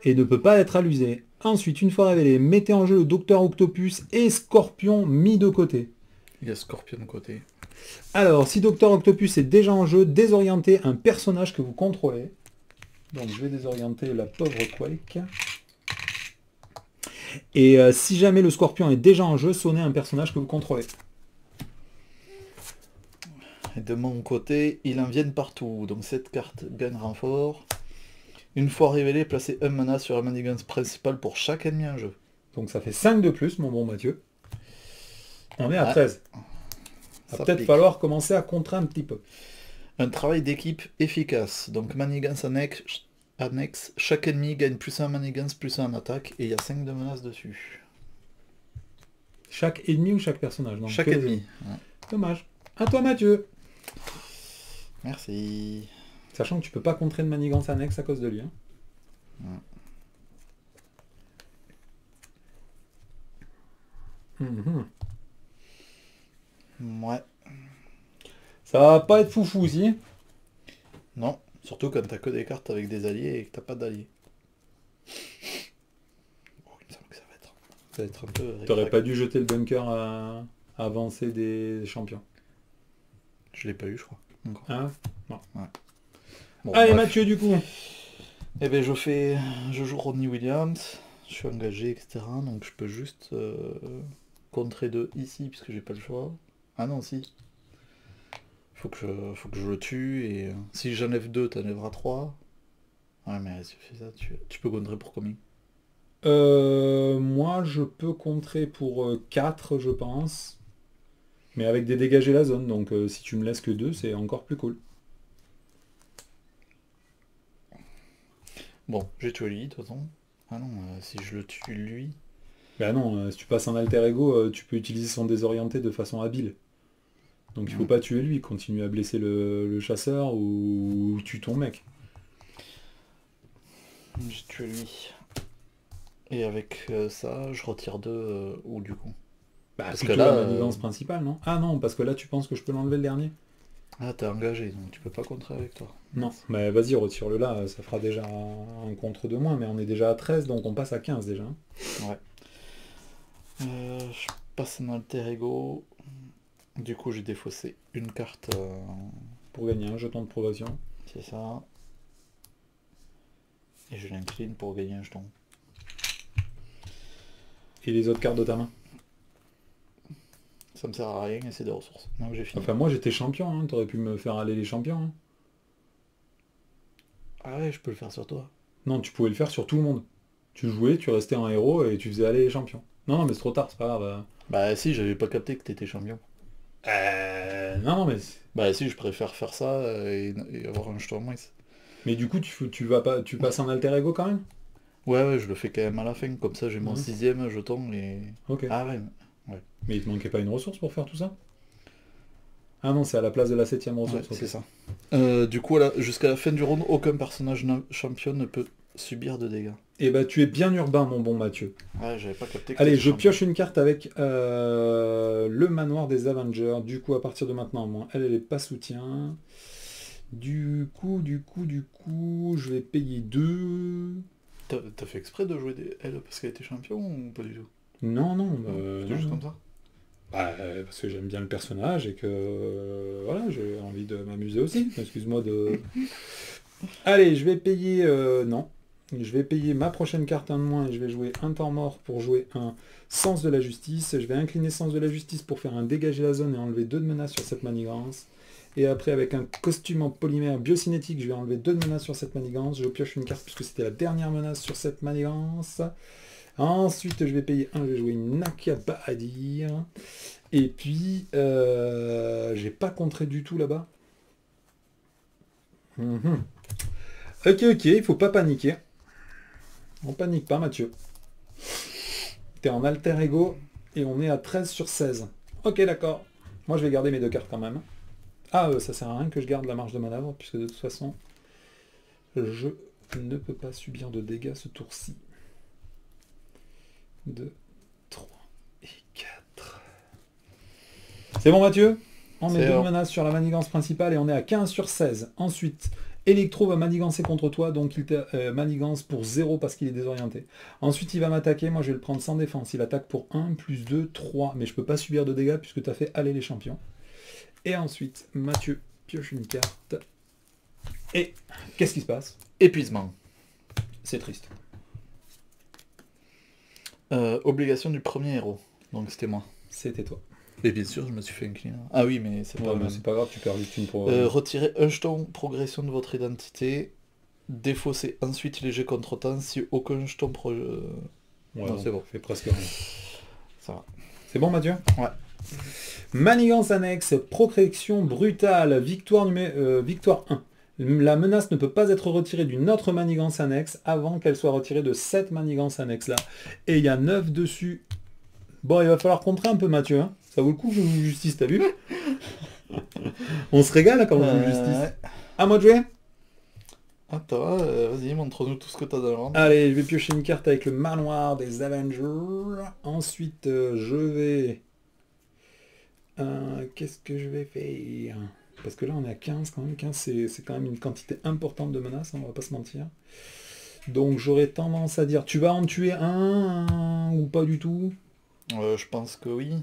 [SPEAKER 1] Et ne peut pas être allusée. Ensuite, une fois révélée, mettez en jeu le Docteur Octopus et Scorpion mis de côté.
[SPEAKER 2] Il y a Scorpion de côté.
[SPEAKER 1] Alors, si Docteur Octopus est déjà en jeu, désorientez un personnage que vous contrôlez. Donc je vais désorienter la pauvre Quake. Et si jamais le Scorpion est déjà en jeu, sonnez un personnage que vous contrôlez.
[SPEAKER 2] Et de mon côté, ils en viennent partout. Donc cette carte gagne renfort. Une fois révélée, placez un menace sur la manigance principale pour chaque ennemi en jeu.
[SPEAKER 1] Donc ça fait 5 de plus, mon bon Mathieu. On est à 13. Il va peut-être falloir commencer à contrer un petit peu.
[SPEAKER 2] Un travail d'équipe efficace. Donc manigance annexe, chaque ennemi gagne plus 1 manigance, plus 1 en attaque, et il y a 5 de menaces dessus.
[SPEAKER 1] Chaque ennemi ou chaque personnage? Non,
[SPEAKER 2] chaque ennemi. Ouais.
[SPEAKER 1] Dommage. À toi Mathieu.
[SPEAKER 2] Merci.
[SPEAKER 1] Sachant que tu peux pas contrer de manigance annexe à cause de lui. Hein.
[SPEAKER 2] Ouais.
[SPEAKER 1] Ça va pas être foufou aussi.
[SPEAKER 2] Non, surtout quand t'as que des cartes avec des alliés et que t'as pas d'alliés. Oh, il me semble que ça va être un peu...
[SPEAKER 1] T'aurais pas dû jeter le bunker à avancer des champions.
[SPEAKER 2] Je l'ai pas eu, je crois. Encore.
[SPEAKER 1] Hein? Non.
[SPEAKER 2] Ouais. Bon,
[SPEAKER 1] allez
[SPEAKER 2] bref.
[SPEAKER 1] Mathieu, du coup.
[SPEAKER 2] Eh ben je joue Rodney Williams, je suis engagé, etc. Donc je peux juste contrer 2 ici puisque j'ai pas le choix. Ah non, si. Faut que je le tue et si j'enlève 2, t'enlèveras 3. Ouais, mais si tu fais ça, tu peux contrer pour combien?
[SPEAKER 1] Moi, je peux contrer pour 4, je pense. Mais avec des dégager la zone. Donc si tu me laisses que 2, c'est encore plus cool.
[SPEAKER 2] Bon, j'ai tué lui, de toute façon. Ah non, si je le tue lui...
[SPEAKER 1] Bah non, si tu passes en alter ego, tu peux utiliser son désorienté de façon habile. Donc il faut pas tuer lui, continue à blesser le chasseur ou tue ton mec.
[SPEAKER 2] J'ai tué lui. Et avec ça, je retire 2 ou du coup.
[SPEAKER 1] Bah parce que là, la manigance principale, non? Ah non, parce que là tu penses que je peux l'enlever le dernier?
[SPEAKER 2] Ah, t'es engagé, donc tu peux pas contrer avec toi.
[SPEAKER 1] Non, mais vas-y, retire-le là, ça fera déjà un contre de moins, mais on est déjà à 13, donc on passe à 15 déjà.
[SPEAKER 2] Ouais. Je passe en alter ego. Du coup, j'ai défaussé une carte.
[SPEAKER 1] Pour gagner un jeton de progression.
[SPEAKER 2] C'est ça. Et je l'incline pour gagner un jeton.
[SPEAKER 1] Et les autres cartes de ta main?
[SPEAKER 2] Ça me sert à rien et c'est des ressources. Donc j'ai fini.
[SPEAKER 1] Enfin moi j'étais champion, hein. T'aurais pu me faire aller les champions. Hein.
[SPEAKER 2] Ah ouais, je peux le faire sur toi.
[SPEAKER 1] Non, tu pouvais le faire sur tout le monde. Tu jouais, tu restais en héros et tu faisais aller les champions. Non, mais c'est trop tard, c'est pas grave.
[SPEAKER 2] Bah si, j'avais pas capté que t'étais champion.
[SPEAKER 1] Non, mais...
[SPEAKER 2] Bah si, je préfère faire ça et avoir un jeton en moins.
[SPEAKER 1] Mais du coup, tu passes en alter ego quand même?
[SPEAKER 2] Ouais, je le fais quand même à la fin, comme ça j'ai mon 6ème jeton et...
[SPEAKER 1] Ok.
[SPEAKER 2] Ah ouais.
[SPEAKER 1] Mais il te manquait pas une ressource pour faire tout ça? Ah non, c'est à la place de la 7ème ressource.
[SPEAKER 2] Ouais, c'est ça. Du coup, jusqu'à la fin du round, aucun personnage champion ne peut subir de dégâts.
[SPEAKER 1] Et bah tu es bien urbain, mon bon Mathieu.
[SPEAKER 2] Ouais, j'avais pas capté.
[SPEAKER 1] Allez, je pioche une carte avec le manoir des Avengers. Du coup, à partir de maintenant, moi, elle est pas soutien. Du coup, je vais payer 2.
[SPEAKER 2] T'as fait exprès de jouer elle parce qu'elle était champion ou pas du tout?
[SPEAKER 1] Non, non,
[SPEAKER 2] C'est juste comme ça.
[SPEAKER 1] Bah, parce que j'aime bien le personnage et que voilà, j'ai envie de m'amuser aussi. Excuse-moi de. Allez, je vais payer. Non. Je vais payer ma prochaine carte un de moins et je vais jouer un temps mort pour jouer un sens de la justice. Je vais incliner sens de la justice pour faire un dégager la zone et enlever 2 de menaces sur cette manigance. Et après, avec un costume en polymère biocinétique, je vais enlever 2 de menaces sur cette manigance. Je pioche une carte puisque c'était la dernière menace sur cette manigance. Ensuite, je vais payer 1, je vais jouer une Nakaba à dire. Et puis, j'ai pas contré du tout là-bas. Ok, il faut pas paniquer. On panique pas, Mathieu. T'es en alter ego et on est à 13 sur 16. Ok, d'accord. Moi, je vais garder mes 2 cartes quand même. Ah, ça sert à rien que je garde la marge de manœuvre, puisque de toute façon, je ne peux pas subir de dégâts ce tour-ci. 2, 3 et 4. C'est bon, Mathieu? On met 2 menaces sur la manigance principale et on est à 15 sur 16. Ensuite, Electro va manigancer contre toi, donc il te manigance pour 0 parce qu'il est désorienté. Ensuite, il va m'attaquer, moi je vais le prendre sans défense. Il attaque pour 1, plus 2, 3. Mais je peux pas subir de dégâts puisque tu as fait aller les champions. Et ensuite, Mathieu pioche une carte. Et qu'est-ce qui se passe?
[SPEAKER 2] Épuisement.
[SPEAKER 1] C'est triste.
[SPEAKER 2] Obligation du premier héros. Donc c'était moi.
[SPEAKER 1] C'était toi.
[SPEAKER 2] Et bien sûr, je me suis fait incliner. Ah oui, mais c'est pas...
[SPEAKER 1] c'est pas grave, tu perds juste une pour...
[SPEAKER 2] Retirez un jeton progression de votre identité. Défaussez ensuite les jets contre-temps si aucun jeton...
[SPEAKER 1] non, c'est bon. Fait presque rien.
[SPEAKER 2] Ça va.
[SPEAKER 1] C'est bon, Mathieu?
[SPEAKER 2] Ouais.
[SPEAKER 1] Manigance annexe, protection brutale, victoire 1. La menace ne peut pas être retirée d'une autre manigance annexe avant qu'elle soit retirée de cette manigance annexe-là. Et il y a 9 dessus. Bon, il va falloir contrer un peu, Mathieu. Hein. Ça vaut le coup que je joue justice, t'as vu? On se régale quand on joue justice. À moi de jouer?
[SPEAKER 2] Attends, vas-y, montre-nous tout ce que t'as dans le ventre.
[SPEAKER 1] Allez, je vais piocher une carte avec le manoir des Avengers. Ensuite, je vais... qu'est-ce que je vais faire? Parce que là, on est à 15 quand même. 15, c'est quand même une quantité importante de menaces, hein, on va pas se mentir. Donc, j'aurais tendance à dire... Tu vas en tuer un ou pas du tout?
[SPEAKER 2] Je pense que oui.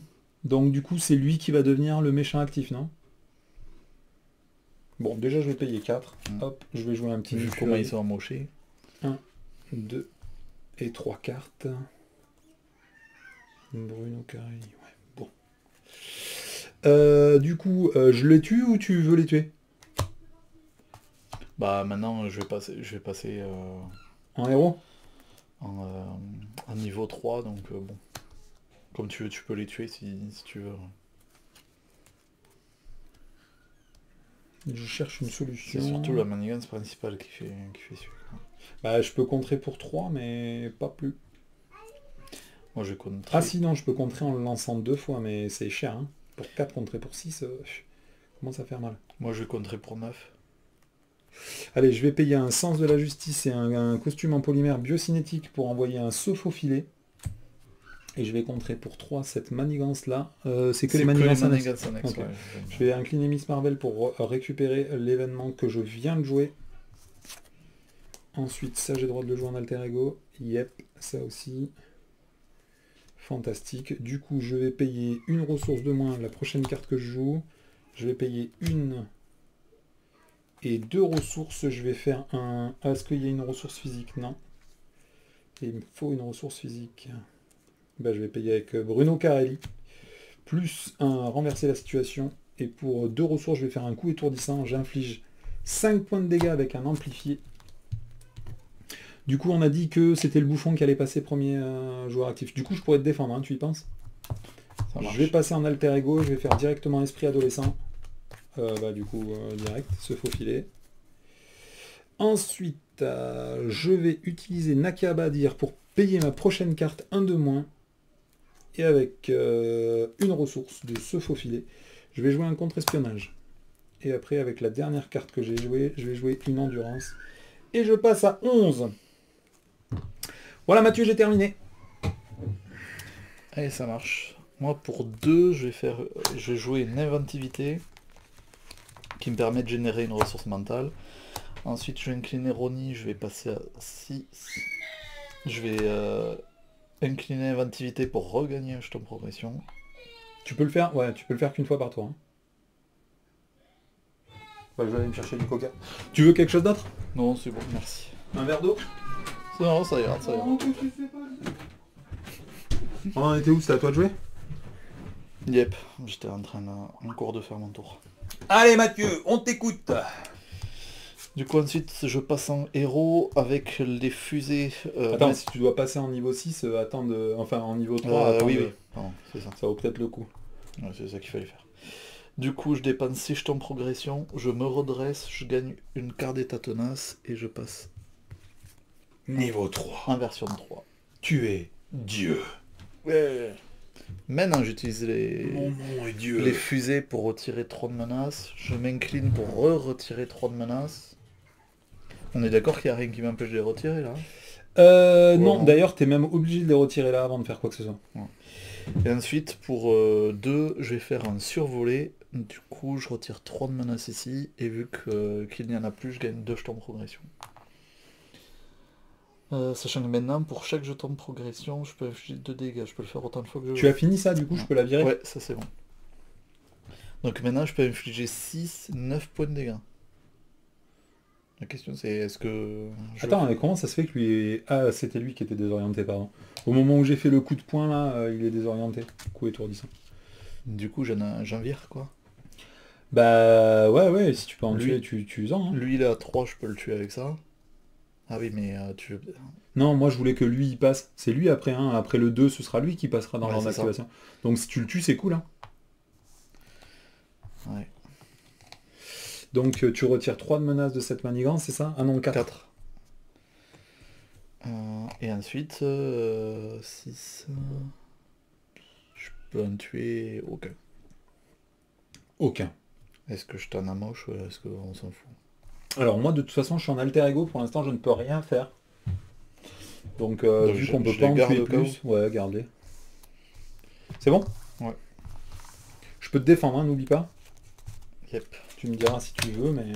[SPEAKER 1] Donc, du coup, c'est lui qui va devenir le méchant actif, non? Bon, déjà, je vais payer 4. Hop, je vais jouer un petit...
[SPEAKER 2] Vu comment ils sont amochés.
[SPEAKER 1] 1, 2 et 3 cartes. Bruno Carri, ouais, bon. Du coup, je les tue ou tu veux les tuer?
[SPEAKER 2] Bah maintenant, je vais passer
[SPEAKER 1] en héros
[SPEAKER 2] en niveau 3, donc bon. Comme tu veux, tu peux les tuer si tu veux.
[SPEAKER 1] Je cherche une solution.
[SPEAKER 2] C'est surtout la manigance principale qui fait celui-là.
[SPEAKER 1] Bah, je peux contrer pour 3, mais pas plus.
[SPEAKER 2] Moi, je contrer.
[SPEAKER 1] Ah si, non, je peux contrer en le lançant 2 fois, mais c'est cher. Hein. Pour 4, contrer pour 6, commence à faire mal.
[SPEAKER 2] Moi, je vais contrer pour 9.
[SPEAKER 1] Allez, je vais payer un sens de la justice et un costume en polymère biocinétique pour envoyer un se faufiler. Et je vais contrer pour 3 cette manigance-là. C'est que les manigances annexes. Okay.
[SPEAKER 2] Ouais,
[SPEAKER 1] je vais incliner Miss Marvel pour récupérer l'événement que je viens de jouer. Ensuite, ça, j'ai le droit de le jouer en alter ego. Yep, ça aussi. Fantastique. Du coup, je vais payer une ressource de moins la prochaine carte que je joue. Je vais payer une et 2 ressources. Je vais faire un... Est-ce qu'il y a une ressource physique? Non. Il me faut une ressource physique. Ben, je vais payer avec Bruno Carelli. Plus un renverser la situation. Et pour 2 ressources, je vais faire un coup étourdissant. J'inflige 5 points de dégâts avec un amplifié. Du coup, on a dit que c'était le bouffon qui allait passer premier joueur actif. Du coup, je pourrais te défendre, hein, tu y penses? Je vais passer en alter ego, je vais faire directement esprit adolescent. Du coup, direct, se faufiler. Ensuite, je vais utiliser Nakabadir pour payer ma prochaine carte 1 de moins. Et avec une ressource de se faufiler, je vais jouer un contre-espionnage. Et après, avec la dernière carte que j'ai jouée, je vais jouer une endurance. Et je passe à 11. Voilà Mathieu, j'ai terminé.
[SPEAKER 2] Allez, ça marche. Moi, pour 2, je vais jouer une inventivité qui me permet de générer une ressource mentale. Ensuite, je vais incliner Ronnie, je vais passer à 6. Je vais incliner inventivité pour regagner un jeton progression.
[SPEAKER 1] Tu peux le faire, ouais, tu peux le faire qu'une fois par tour. Hein. Bah, je vais aller me chercher du coca. Tu veux quelque chose d'autre?
[SPEAKER 2] Non, c'est bon, merci.
[SPEAKER 1] Un verre d'eau?
[SPEAKER 2] Non, ça ira, ça ira.
[SPEAKER 1] On en était où? C'était à toi de jouer?
[SPEAKER 2] Yep, j'étais en train en cours de faire mon tour.
[SPEAKER 1] Allez Mathieu, on t'écoute.
[SPEAKER 2] Du coup, ensuite, je passe en héros avec les fusées.
[SPEAKER 1] Attends, si tu dois passer en niveau 6, attends de... Enfin, en niveau 3, attends
[SPEAKER 2] oui,
[SPEAKER 1] de...
[SPEAKER 2] oui, pardon, c'est ça.
[SPEAKER 1] Ça vaut peut-être le coup.
[SPEAKER 2] Ouais, c'est ça qu'il fallait faire. Du coup, je dépense 6 jetons progression, je me redresse, je gagne une carte d'état tenace et je passe
[SPEAKER 1] Niveau 3.
[SPEAKER 2] en version 3.
[SPEAKER 1] Tu es Dieu.
[SPEAKER 2] Ouais. Maintenant, j'utilise
[SPEAKER 1] Mon nom est Dieu.
[SPEAKER 2] les fusées pour retirer 3 de menaces. Je m'incline pour retirer 3 de menaces. On est d'accord qu'il n'y a rien qui m'empêche de les retirer là.
[SPEAKER 1] Non, d'ailleurs, t'es même obligé de les retirer là avant de faire quoi que ce soit.
[SPEAKER 2] Ouais. Et ensuite, pour 2, je vais faire un survolé. Du coup, je retire 3 de menaces ici. Et vu qu'il n'y en a plus, je gagne 2 jetons de progression. Sachant que maintenant, pour chaque jeton de progression, je peux infliger 2 dégâts. Je peux le faire autant de fois que je veux.
[SPEAKER 1] Tu as fini ça, du coup, je peux la virer?
[SPEAKER 2] Ouais, ça c'est bon. Donc maintenant, je peux infliger 6, 9 points de dégâts. La question c'est, est-ce que...
[SPEAKER 1] Attends, mais comment ça se fait que lui... Ah, c'était lui qui était désorienté, pardon. Au moment où j'ai fait le coup de poing, là, il est désorienté. Coup étourdissant.
[SPEAKER 2] Du coup, j'en vire, quoi.
[SPEAKER 1] Bah, ouais, si tu peux en
[SPEAKER 2] Lui-
[SPEAKER 1] tuer, tu en. Hein.
[SPEAKER 2] Lui, il est à 3, je peux le tuer avec ça. Ah oui, mais tu veux...
[SPEAKER 1] Non, moi, je voulais que lui, il passe. C'est lui après, hein. Après le 2, ce sera lui qui passera dans
[SPEAKER 2] Ouais,
[SPEAKER 1] l'ordre
[SPEAKER 2] c'est ça.
[SPEAKER 1] d'activation. Donc, si tu le tues, c'est cool, hein.
[SPEAKER 2] Ouais.
[SPEAKER 1] Donc, tu retires 3 de menaces de cette manigance, c'est ça? Ah non, 4.
[SPEAKER 2] 4. Et ensuite, 6... Je peux en tuer aucun.
[SPEAKER 1] Aucun.
[SPEAKER 2] Est-ce que je t'en amoche ou est-ce qu'on s'en fout?
[SPEAKER 1] Alors, moi, de toute façon, je suis en alter ego. Pour l'instant, je ne peux rien faire. Donc, vu qu'on peut
[SPEAKER 2] je
[SPEAKER 1] pas
[SPEAKER 2] les
[SPEAKER 1] en
[SPEAKER 2] garde
[SPEAKER 1] tuer
[SPEAKER 2] au cas
[SPEAKER 1] plus, ouais, garde-les. C'est bon?
[SPEAKER 2] Ouais.
[SPEAKER 1] Je peux te défendre, hein, n'oublie pas.
[SPEAKER 2] Yep.
[SPEAKER 1] Tu me diras si tu veux, mais...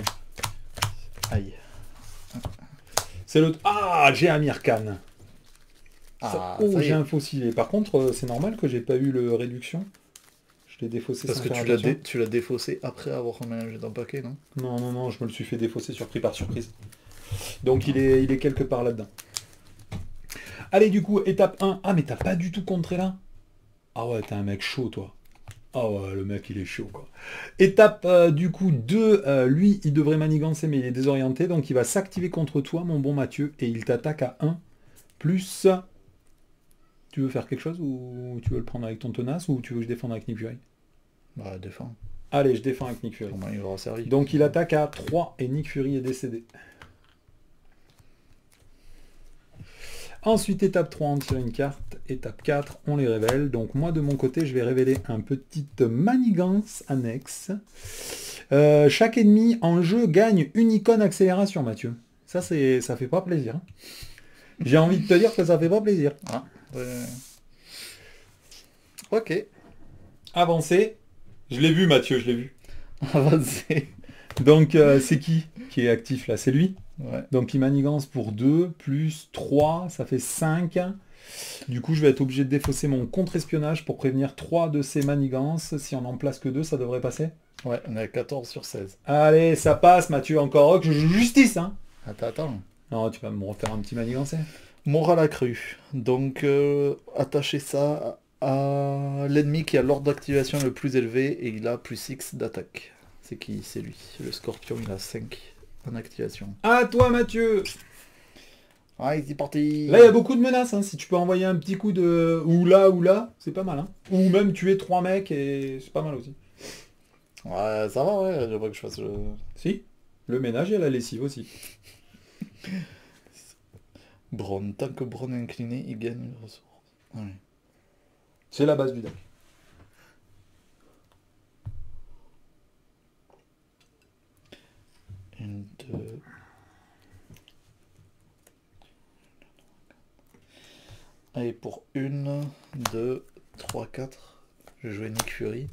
[SPEAKER 2] Aïe.
[SPEAKER 1] C'est le... Ah, j'ai Amir Khan.
[SPEAKER 2] Ah,
[SPEAKER 1] Oh,
[SPEAKER 2] ça y
[SPEAKER 1] j'ai
[SPEAKER 2] est.
[SPEAKER 1] un fossile. Et par contre, c'est normal que j'ai pas eu le réduction. Je l'ai défaussé
[SPEAKER 2] Parce
[SPEAKER 1] sans
[SPEAKER 2] que
[SPEAKER 1] faire
[SPEAKER 2] tu
[SPEAKER 1] attention.
[SPEAKER 2] l'as défaussé après avoir remélangé dans le paquet, non?
[SPEAKER 1] Non, je me le suis fait défausser surpris par surprise. Donc il est quelque part là-dedans. Allez, du coup, étape 1. Ah, mais t'as pas du tout contré là? Ah ouais, t'es un mec chaud, toi. Ah ouais, le mec, il est chaud, quoi. Étape, du coup, 2. Lui, il devrait manigancer, mais il est désorienté. Donc il va s'activer contre toi, mon bon Mathieu. Et il t'attaque à 1. Plus... Tu veux faire quelque chose ou tu veux le prendre avec ton tenace ou tu veux que je défende avec Nick Fury?
[SPEAKER 2] Bah, défends.
[SPEAKER 1] Allez, je défends avec Nick Fury.
[SPEAKER 2] Au moins, il aura servi.
[SPEAKER 1] Donc il attaque à 3 et Nick Fury est décédé. Ensuite, étape 3, on tire une carte. Étape 4, on les révèle. Donc moi, de mon côté, je vais révéler un petite manigance annexe. Chaque ennemi en jeu gagne une icône accélération, Mathieu. Ça fait pas plaisir. Hein. J'ai envie de te dire que ça fait pas plaisir.
[SPEAKER 2] Ah, ok.
[SPEAKER 1] Avancez. Je l'ai vu, Mathieu, je l'ai vu.
[SPEAKER 2] Avancez.
[SPEAKER 1] Donc, c'est qui est actif là? C'est lui.
[SPEAKER 2] Ouais.
[SPEAKER 1] Donc, il manigance pour 2, plus 3, ça fait 5. Du coup, je vais être obligé de défausser mon contre-espionnage pour prévenir 3 de ces manigances. Si on en place que 2, ça devrait passer.
[SPEAKER 2] Ouais, on est à 14 sur 16.
[SPEAKER 1] Allez, ça passe, Mathieu. Encore rock, je joue justice, hein.
[SPEAKER 2] Attends.
[SPEAKER 1] Non, tu vas me refaire un petit manigancé.
[SPEAKER 2] Moral accru. Donc, attachez ça à l'ennemi qui a l'ordre d'activation le plus élevé et il a plus X d'attaque. C'est qui? C'est lui. Le scorpion, il a 5 en activation.
[SPEAKER 1] À toi, Mathieu.
[SPEAKER 2] Ouais, c'est parti.
[SPEAKER 1] Là, il y a beaucoup de menaces. Hein. Si tu peux envoyer un petit coup de... Ou là, c'est pas mal. Hein. Ou même tuer 3 mecs, et c'est pas mal aussi.
[SPEAKER 2] Ouais, ça va, ouais. J'aimerais que je fasse le...
[SPEAKER 1] Si. Le ménage et la lessive aussi.
[SPEAKER 2] Braun. Tant que Braun est incliné, il gagne une ressource. Ouais.
[SPEAKER 1] C'est la base du deck.
[SPEAKER 2] Une, deux... Allez, pour 1, 2, 3, 4, je vais jouer Nick Fury.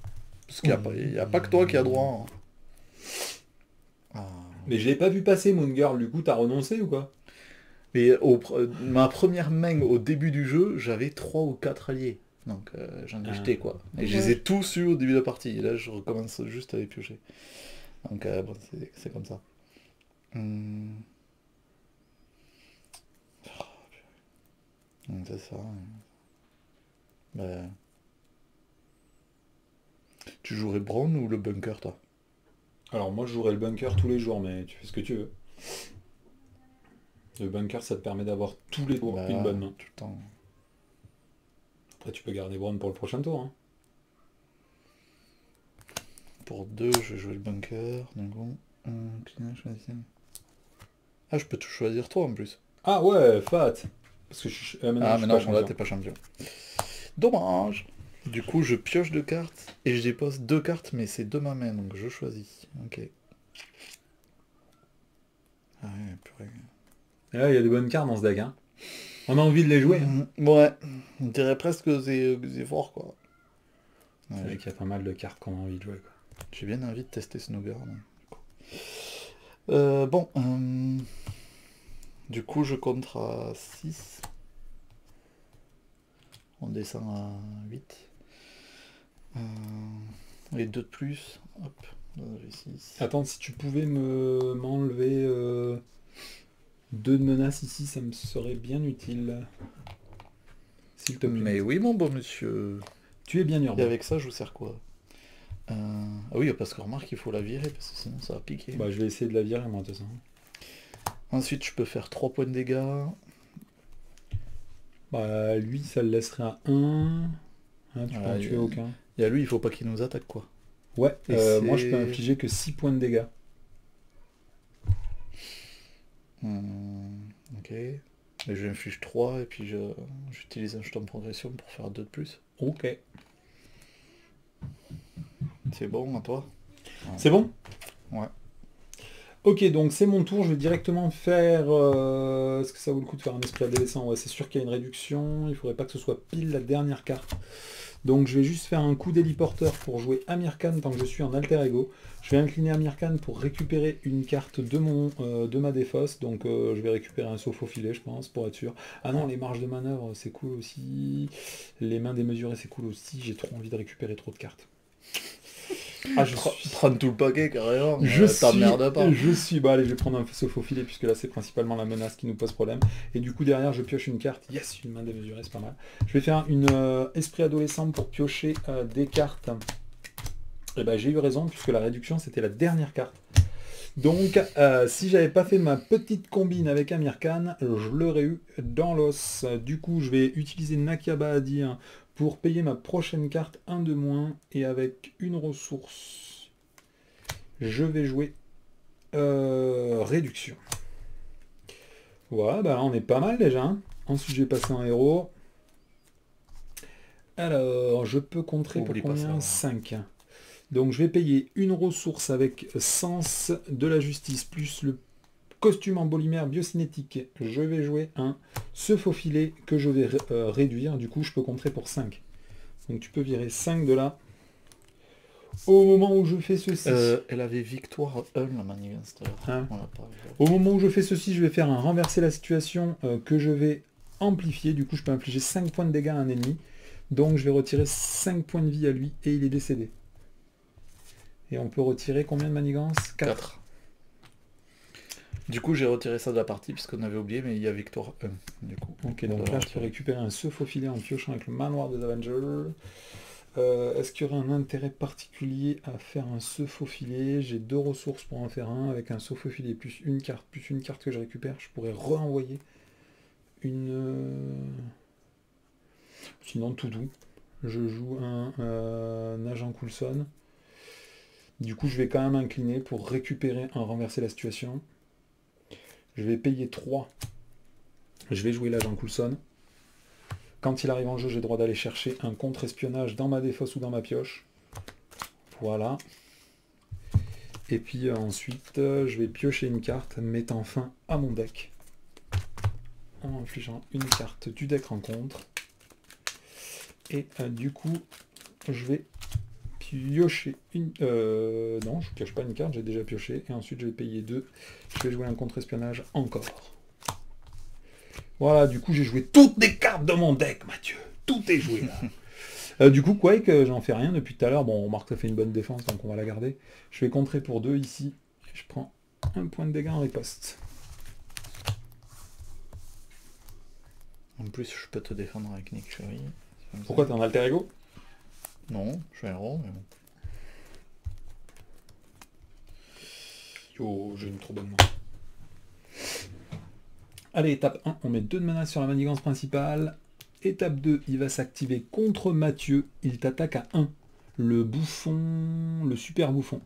[SPEAKER 2] Parce qu'il n'y a pas que toi qui as droit. Hein. Ah.
[SPEAKER 1] Mais je l'ai pas vu passer, Moon Girl, du coup, t'as renoncé ou quoi?
[SPEAKER 2] Mais ma première main au début du jeu, j'avais 3 ou 4 alliés. Donc j'en ai jeté quoi. Et je les ai tous eus au début de la partie. Et là, je recommence juste à les piocher. Donc bon, c'est comme ça. Donc, c'est ça. Ben... Tu jouerais Brown ou le bunker, toi?
[SPEAKER 1] Alors moi je jouerais le bunker tous les jours, mais tu fais ce que tu veux. Le bunker ça te permet d'avoir tous les tours une bonne main.
[SPEAKER 2] Tout le temps.
[SPEAKER 1] Après tu peux garder Brown pour le prochain tour. Hein.
[SPEAKER 2] Pour 2, je vais jouer le bunker. Donc bon. Ah, je peux tout choisir toi en plus.
[SPEAKER 1] Ah ouais, fat. Parce que
[SPEAKER 2] mais non, là t'es pas champion. Dommage. Du coup, je pioche 2 cartes et je dépose 2 cartes, mais c'est de ma main, donc je choisis. Ok. Ah ouais, purée.
[SPEAKER 1] Là, il y a des bonnes cartes dans ce deck. Hein. On a envie de les jouer. Hein.
[SPEAKER 2] Ouais, on dirait presque que c'est fort, quoi.
[SPEAKER 1] C'est vrai qu'il y a pas mal de cartes qu'on a envie de jouer. Quoi.
[SPEAKER 2] J'ai bien envie de tester Snowguard. Bon. Du coup, je contre à 6. On descend à 8. Les 2 de plus. Hop. J'ai 6.
[SPEAKER 1] Attends, si tu pouvais m'enlever 2 de menaces ici, ça me serait bien utile. S'il te plaît.
[SPEAKER 2] Mais oui, mon beau monsieur.
[SPEAKER 1] Tu es bien urbain.
[SPEAKER 2] Et avec ça, je vous sers quoi? Ah oui, parce que remarque, il faut la virer, parce que sinon ça va piquer.
[SPEAKER 1] Bah, je vais essayer de la virer, moi, de toute façon.
[SPEAKER 2] Ensuite, je peux faire 3 points de dégâts.
[SPEAKER 1] Bah, lui, ça le laisserait à 1. Hein, tu peux en tuer aucun.
[SPEAKER 2] Et à lui, il faut pas qu'il nous attaque, quoi.
[SPEAKER 1] Ouais, moi, je peux infliger que 6 points de dégâts.
[SPEAKER 2] Ok. Et je inflige 3, et puis j'utilise un jeton de progression pour faire 2 de plus.
[SPEAKER 1] Ok.
[SPEAKER 2] C'est bon, à toi?
[SPEAKER 1] C'est bon?
[SPEAKER 2] Ouais.
[SPEAKER 1] Ok, donc c'est mon tour, je vais directement faire... Est-ce que ça vaut le coup de faire un esprit adolescent? Ouais, c'est sûr qu'il y a une réduction, il faudrait pas que ce soit pile la dernière carte. Donc je vais juste faire un coup d'éliporteur pour jouer Amir Khan tant que je suis en alter ego. Je vais incliner Amir Khan pour récupérer une carte de ma défausse. Donc je vais récupérer un sauf au filet, je pense, pour être sûr. Ah non, les marges de manœuvre, c'est cool aussi. Les mains démesurées, c'est cool aussi. J'ai trop envie de récupérer trop de cartes.
[SPEAKER 2] Ah, prendre tout le paquet carrément.
[SPEAKER 1] T'emmerdes pas. Bah allez, je vais prendre un sauf au filet puisque là c'est principalement la menace qui nous pose problème. Et du coup derrière je pioche une carte. Yes, une main démesurée, c'est pas mal. Je vais faire une esprit adolescent pour piocher des cartes. Et bah j'ai eu raison puisque la réduction c'était la dernière carte. Donc si j'avais pas fait ma petite combine avec Amir Khan, je l'aurais eu dans l'os. Du coup je vais utiliser Nakaba à dire pour payer ma prochaine carte 1 de moins et avec une ressource, je vais jouer réduction. Voilà, bah là on est pas mal déjà. Hein. Ensuite je vais passer en héros. Alors, je peux contrer pour combien? 5. Donc je vais payer une ressource avec sens de la justice plus le costume en polymère biocinétique. Je vais jouer ce faux filet que je vais réduire. Du coup, je peux contrer pour 5. Donc tu peux virer 5 de là. Au moment où je fais ceci...
[SPEAKER 2] elle avait victoire 1, la manigance.
[SPEAKER 1] Hein au moment où je fais ceci, je vais faire un renverser la situation que je vais amplifier. Du coup, je peux infliger 5 points de dégâts à un ennemi. Donc je vais retirer 5 points de vie à lui et il est décédé. Et on peut retirer combien de manigances? 4.
[SPEAKER 2] Du coup, j'ai retiré ça de la partie, puisqu'on avait oublié, mais il y a victoire 1, du coup.
[SPEAKER 1] Ok, donc là, je peux récupérer un faux filet en piochant avec le manoir des Avengers. Est-ce qu'il y aurait un intérêt particulier à faire un faux filet? J'ai 2 ressources pour en faire un, avec un faux filet plus une carte que je récupère. Je pourrais renvoyer une... Sinon, tout doux. Je joue un agent Coulson. Du coup, je vais quand même incliner pour récupérer un renverser la situation. Je vais payer 3. Je vais jouer l'agent Coulson. Quand il arrive en jeu, j'ai le droit d'aller chercher un contre-espionnage dans ma défausse ou dans ma pioche. Voilà. Et puis ensuite, je vais piocher une carte mettant fin à mon deck. en infligeant une carte du deck rencontre. Et du coup, je vais piocher une... non, je pioche pas une carte, j'ai déjà pioché. Et ensuite, je vais payer 2. Je vais jouer un contre-espionnage encore. Voilà, du coup, j'ai joué toutes les cartes de mon deck, Mathieu. Tout est joué, là. Du coup, Quake, j'en fais rien depuis tout à l'heure. Bon, on remarque que ça fait une bonne défense, donc on va la garder. Je vais contrer pour 2 ici. Et je prends un point de dégâts en riposte.
[SPEAKER 2] En plus, je peux te défendre avec Nick Fury.
[SPEAKER 1] Pourquoi t'es en alter ego?
[SPEAKER 2] Non, je suis un héros, mais bon.
[SPEAKER 1] Yo, j'ai une trop bonne main. Allez, étape 1, on met 2 de menace sur la manigance principale. Étape 2, il va s'activer contre Mathieu. Il t'attaque à 1. Le bouffon, le super bouffon.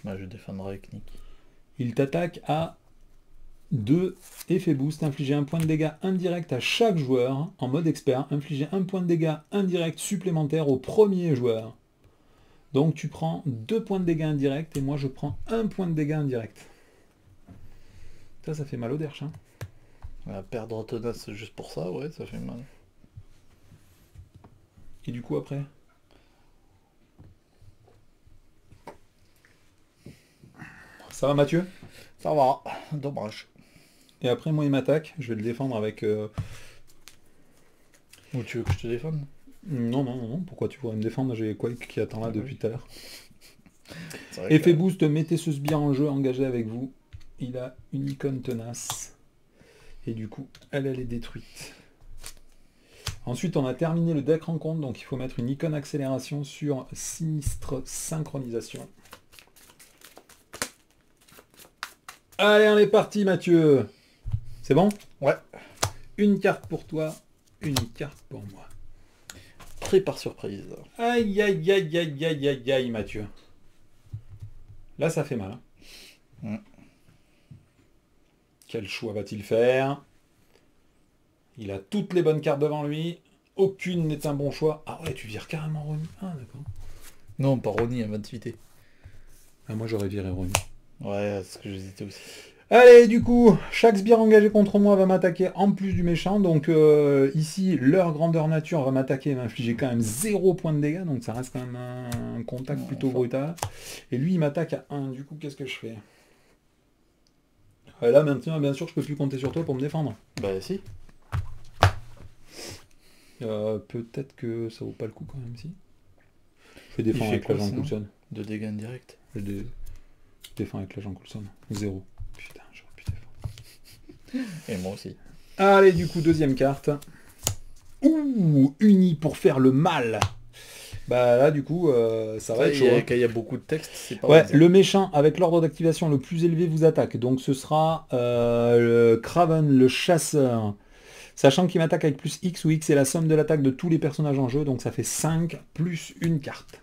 [SPEAKER 2] Bah, je défendrai avec Nick.
[SPEAKER 1] Il t'attaque à 2, effet boost, infliger un point de dégâts indirect à chaque joueur, en mode expert, infliger un point de dégâts indirect supplémentaire au premier joueur. Donc tu prends 2 points de dégâts indirects, et moi je prends 1 point de dégâts indirect. Ça fait mal au derche, hein.
[SPEAKER 2] Perdre tenace juste pour ça, ouais, ça fait mal.
[SPEAKER 1] Et du coup après ça va Mathieu?
[SPEAKER 2] Ça va, dommage.
[SPEAKER 1] Et après moi il m'attaque, je vais le défendre avec...
[SPEAKER 2] Ou tu veux que je te défende?
[SPEAKER 1] Non, pourquoi tu pourrais me défendre? J'ai Quake qui attend là depuis tout à l'heure.
[SPEAKER 2] C'est
[SPEAKER 1] Effet boost, mettez ce sbire en jeu, engagé avec vous. Il a une icône tenace. Et du coup, elle est détruite. Ensuite, on a terminé le deck rencontre, donc il faut mettre une icône accélération sur sinistre synchronisation. Allez, on est parti, Mathieu. C'est bon?
[SPEAKER 2] Ouais.
[SPEAKER 1] Une carte pour toi, une carte pour moi.
[SPEAKER 2] Pris par surprise.
[SPEAKER 1] Aïe, aïe, aïe, aïe, aïe, aïe, aïe, Mathieu. Là, ça fait mal. Hein. Quel choix va-t-il faire? Il a toutes les bonnes cartes devant lui. Aucune n'est un bon choix. Ah ouais, tu vires carrément Romy. Ah d'accord.
[SPEAKER 2] Non, pas Ronnie à 28.
[SPEAKER 1] Ah, moi j'aurais viré Romy.
[SPEAKER 2] Ouais, c'est ce que j'hésitais aussi.
[SPEAKER 1] Allez, du coup, chaque sbire engagé contre moi va m'attaquer en plus du méchant. Donc ici, leur grandeur nature va m'attaquer et m'infliger quand même 0 point de dégâts. Donc ça reste quand même un contact plutôt brutal. Et lui, il m'attaque à 1. Du coup, qu'est-ce que je fais? Là, maintenant, bien sûr, je peux plus compter sur toi pour me défendre.
[SPEAKER 2] Bah si.
[SPEAKER 1] Peut-être que ça vaut pas le coup quand même, si. Je vais défendre avec l'agent Coulson.
[SPEAKER 2] De dégâts indirects.
[SPEAKER 1] Je défends avec l'agent Coulson. 0. Putain, j'aurais pu défendre.
[SPEAKER 2] Et moi aussi.
[SPEAKER 1] Allez, du coup, deuxième carte. Ouh, unis pour faire le mal. Bah là, du coup, ça va être chaud.
[SPEAKER 2] Quand il y a beaucoup de texte, c'est pas...
[SPEAKER 1] Ouais, le méchant, avec l'ordre d'activation le plus élevé, vous attaque. Donc ce sera le Kraven, le chasseur. Sachant qu'il m'attaque avec plus X, où X est la somme de l'attaque de tous les personnages en jeu, donc ça fait 5 plus une carte.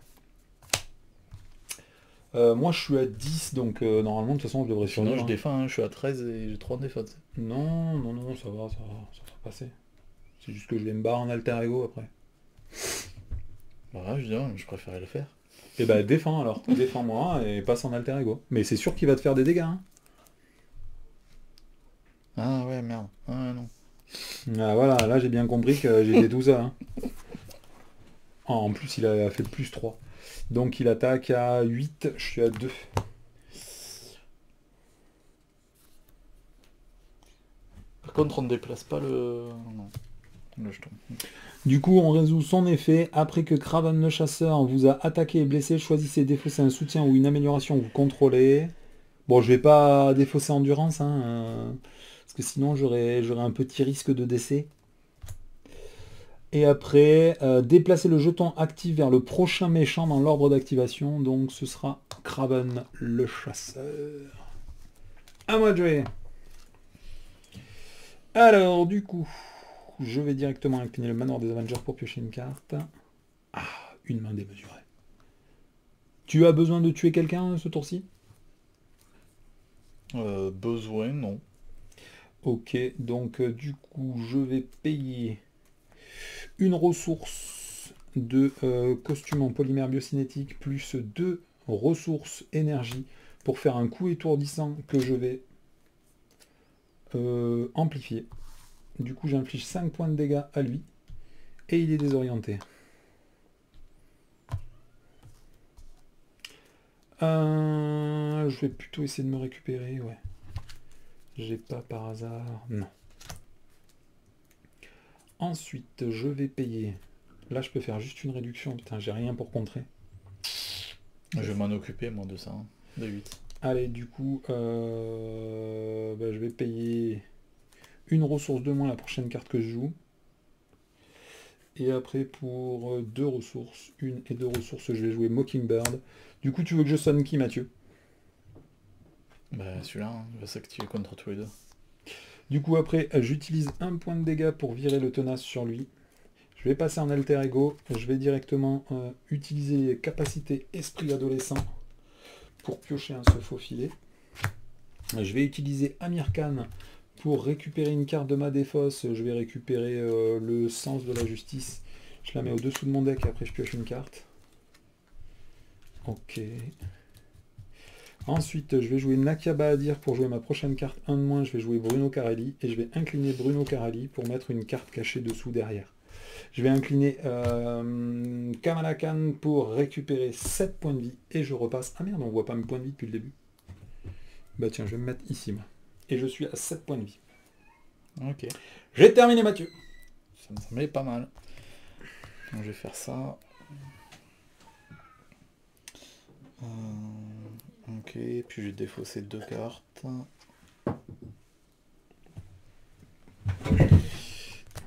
[SPEAKER 1] Moi je suis à 10, donc normalement de toute façon je devrais survivre.
[SPEAKER 2] Sinon je défends, hein, je suis à 13 et j'ai 3 défauts.
[SPEAKER 1] Non, ça va passer. C'est juste que je vais me barrer en alter ego après.
[SPEAKER 2] Bah je préférais le faire.
[SPEAKER 1] Et bah défends alors, défends-moi et passe en alter ego. Mais c'est sûr qu'il va te faire des dégâts. Hein.
[SPEAKER 2] Ah ouais, merde. Ah non.
[SPEAKER 1] Ah voilà, là j'ai bien compris que j'étais tout ça. Hein. Ah, en plus il a fait plus 3. Donc il attaque à 8, je suis à 2.
[SPEAKER 2] Par contre on ne déplace pas le... Non. Le jeton.
[SPEAKER 1] Du coup on résout son effet. Après que Kraven le chasseur vous a attaqué et blessé, choisissez défausser un soutien ou une amélioration que vous contrôlez. Bon, je vais pas défausser endurance, hein, parce que sinon j'aurais un petit risque de décès. Et après, déplacer le jeton actif vers le prochain méchant dans l'ordre d'activation. Donc ce sera Kraven le chasseur. À moi de jouer. Alors du coup, je vais directement incliner le manoir des Avengers pour piocher une carte. Ah, une main démesurée. Tu as besoin de tuer quelqu'un ce tour-ci?
[SPEAKER 2] Besoin, non.
[SPEAKER 1] Ok, donc du coup, je vais payer une ressource de costume en polymère biocinétique plus 2 ressources énergie pour faire un coup étourdissant que je vais amplifié. Du coup, j'inflige 5 points de dégâts à lui. Et il est désorienté. Je vais plutôt essayer de me récupérer, ouais. J'ai pas par hasard... Non. Ensuite, je vais payer. Là, je peux faire juste une réduction. Putain, j'ai rien pour contrer.
[SPEAKER 2] Je vais m'en occuper, moi, de ça. De 8.
[SPEAKER 1] Allez, du coup, je vais payer une ressource de moins la prochaine carte que je joue. Et après, pour 2 ressources, 1 et 2 ressources, je vais jouer Mockingbird. Du coup, tu veux que je sonne qui, Mathieu?
[SPEAKER 2] Bah, celui-là, hein, il va s'activer contre tous les deux.
[SPEAKER 1] Du coup, après, j'utilise un point de dégâts pour virer le tenace sur lui. Je vais passer en alter ego. Je vais directement utiliser les capacités esprit adolescent pour piocher un se faufiler. Je vais utiliser Amir Khan pour récupérer une carte de ma défausse. Je vais récupérer le sens de la justice. Je la mets au-dessous de mon deck et après je pioche une carte. Ok. Ensuite, je vais jouer Nakia Bahadir pour jouer ma prochaine carte 1 de moins. Je vais jouer Bruno Carelli et je vais incliner Bruno Carelli pour mettre une carte cachée dessous derrière. Je vais incliner Kamala Khan pour récupérer 7 points de vie et je repasse. Ah merde, on voit pas mes points de vie depuis le début. Bah tiens, je vais me mettre ici moi. Et je suis à 7 points de vie.
[SPEAKER 2] Ok.
[SPEAKER 1] J'ai terminé, Mathieu.
[SPEAKER 2] Ça me semblait pas mal. Donc, je vais faire ça. Ok, puis je vais défausser 2 cartes.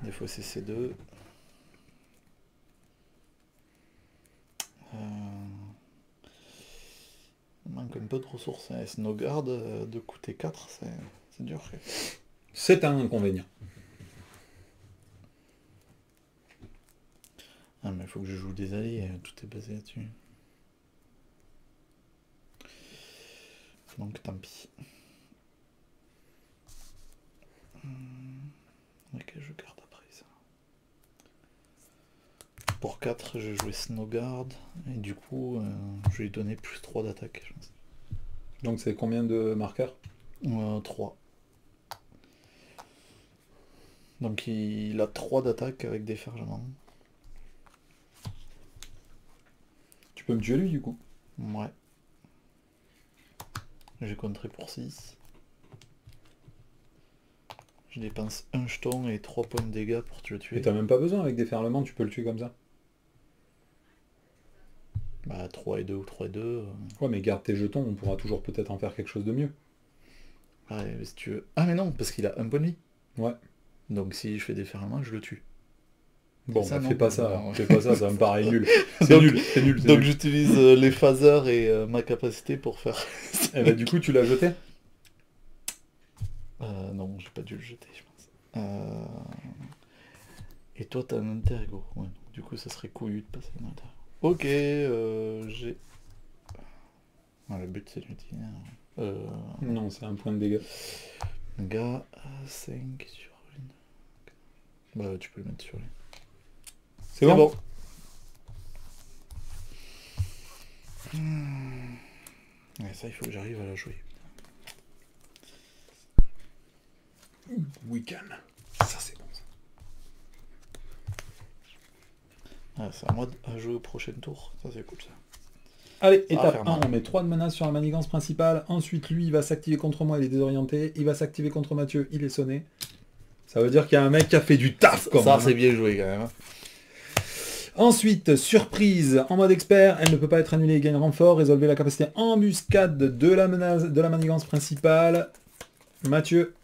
[SPEAKER 2] Défausser ces 2. Il manque un peu de ressources. Snowguard de coûter 4, c'est dur.
[SPEAKER 1] C'est un inconvénient.
[SPEAKER 2] Ah mais il faut que je joue des alliés, tout est basé là-dessus. Donc tant pis. Lequel je garde après ça. Pour 4, je vais jouer Snowguard. Et du coup, je vais lui donner plus 3 d'attaque, je pense.
[SPEAKER 1] Donc c'est combien de marqueurs?
[SPEAKER 2] 3. Donc il a 3 d'attaque avec déferlement.
[SPEAKER 1] Tu peux me tuer lui du coup?
[SPEAKER 2] Ouais. J'ai contré pour 6. Je dépense un jeton et 3 points de dégâts pour te le tuer.
[SPEAKER 1] Et t'as même pas besoin avec déferlement, tu peux le tuer comme ça.
[SPEAKER 2] Bah 3 et 2 ou 3 et 2.
[SPEAKER 1] Ouais mais garde tes jetons, on pourra toujours peut-être en faire quelque chose de mieux.
[SPEAKER 2] Ouais, si tu veux. Ah mais non, parce qu'il a un point de vie.
[SPEAKER 1] Ouais.
[SPEAKER 2] Donc si je fais déferlement, je le tue.
[SPEAKER 1] Bon,
[SPEAKER 2] ça,
[SPEAKER 1] bah,
[SPEAKER 2] non,
[SPEAKER 1] fais pas ça, ça me paraît nul. C'est
[SPEAKER 2] Donc-
[SPEAKER 1] nul, c'est nul.
[SPEAKER 2] Donc j'utilise les phasers et ma capacité pour faire...
[SPEAKER 1] Et bah du coup tu l'as jeté?
[SPEAKER 2] Non, j'ai pas dû le jeter, je pense. Et toi, t'as un intergo. Ouais, du coup, ça serait couillu de passer un intergo. Ok, j'ai... Ah, le but, c'est de l'utiliser.
[SPEAKER 1] Non, c'est un point de dégâts.
[SPEAKER 2] Gars, 5 sur une. Bah, tu peux le mettre sur lui.
[SPEAKER 1] C'est bon,
[SPEAKER 2] Ouais, ça, il faut que j'arrive à la jouer.
[SPEAKER 1] Wiccan. Ça c'est bon ça.
[SPEAKER 2] Ah, c'est à moi à jouer au prochain tour. Ça, c'est cool, ça.
[SPEAKER 1] Allez,
[SPEAKER 2] Ça va
[SPEAKER 1] étape
[SPEAKER 2] faire
[SPEAKER 1] 1,
[SPEAKER 2] mal.
[SPEAKER 1] on met 3 de menaces sur la manigance principale. Ensuite, lui, il va s'activer contre moi, il est désorienté. Il va s'activer contre Mathieu, il est sonné. Ça veut dire qu'il y a un mec qui a fait du taf quand
[SPEAKER 2] Ça,
[SPEAKER 1] même.
[SPEAKER 2] c'est bien joué, quand même. Hein.
[SPEAKER 1] Ensuite, surprise, en mode expert, elle ne peut pas être annulée et gagne renfort. Résolvez la capacité embuscade de la menace, de la manigance principale. Mathieu.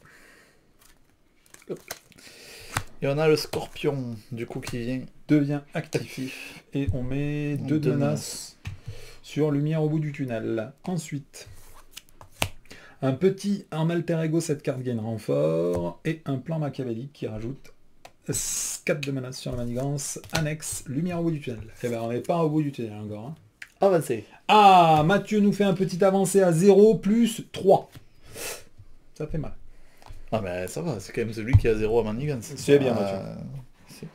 [SPEAKER 2] Et on a le scorpion, du coup, qui vient.
[SPEAKER 1] Devient actif. Et on met 2 de
[SPEAKER 2] Deux
[SPEAKER 1] menaces sur lumière au bout du tunnel. Ensuite, un petit en alter ego, cette carte gagne renfort. Et un plan machiavélique qui rajoute 4 de menaces sur la manigance. Annexe, lumière au bout du tunnel. Et ben on n'est pas au bout du tunnel encore. Hein.
[SPEAKER 2] Avancé.
[SPEAKER 1] Ah, Mathieu nous fait un petit avancé à 0 plus 3. Ça fait mal.
[SPEAKER 2] Ah, mais ça va, c'est quand même celui qui a 0 à manigance.
[SPEAKER 1] C'est bien, Mathieu.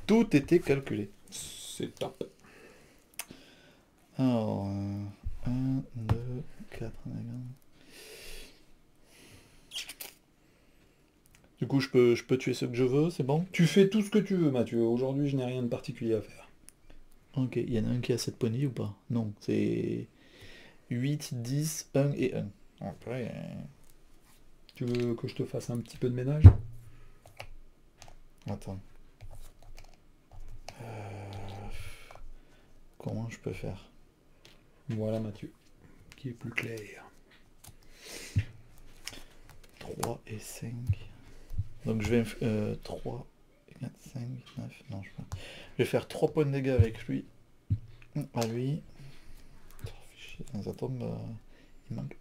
[SPEAKER 2] Tout était calculé.
[SPEAKER 1] C'est top.
[SPEAKER 2] Alors, 1, 2, 4, Du coup, je peux tuer ceux que je veux, c'est bon?
[SPEAKER 1] Tu fais tout ce que tu veux, Mathieu. Aujourd'hui, je n'ai rien de particulier à faire.
[SPEAKER 2] Ok, il y en a un qui a 7 points de vie ou pas? Non, c'est 8, 10, 1 et 1. Après,
[SPEAKER 1] Tu veux que je te fasse un petit peu de ménage?
[SPEAKER 2] attends. Comment je peux faire?
[SPEAKER 1] Voilà, Mathieu, qui est plus clair.
[SPEAKER 2] 3 et 5. Donc je vais 3, 4, 5, 9. Non, je vais faire 3 points de dégâts avec lui. À lui. Oh, fichier, ça tombe. Il manque.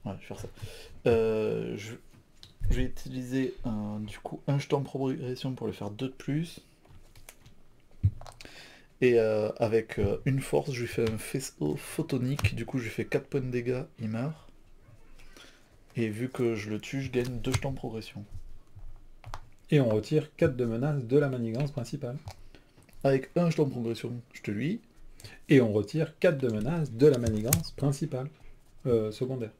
[SPEAKER 2] Ouais, je vais faire ça. Je vais utiliser du coup un jeton progression pour lui faire 2 de plus. Et avec une force, je lui fais un faisceau photonique. Du coup, je lui fais 4 points de dégâts, il meurt. Et vu que je le tue, je gagne 2 jetons progression.
[SPEAKER 1] Et on retire 4 de menace de la manigance principale.
[SPEAKER 2] Avec un jeton progression, je te lui.
[SPEAKER 1] Et on retire 4 de menace de la manigance principale. Secondaire.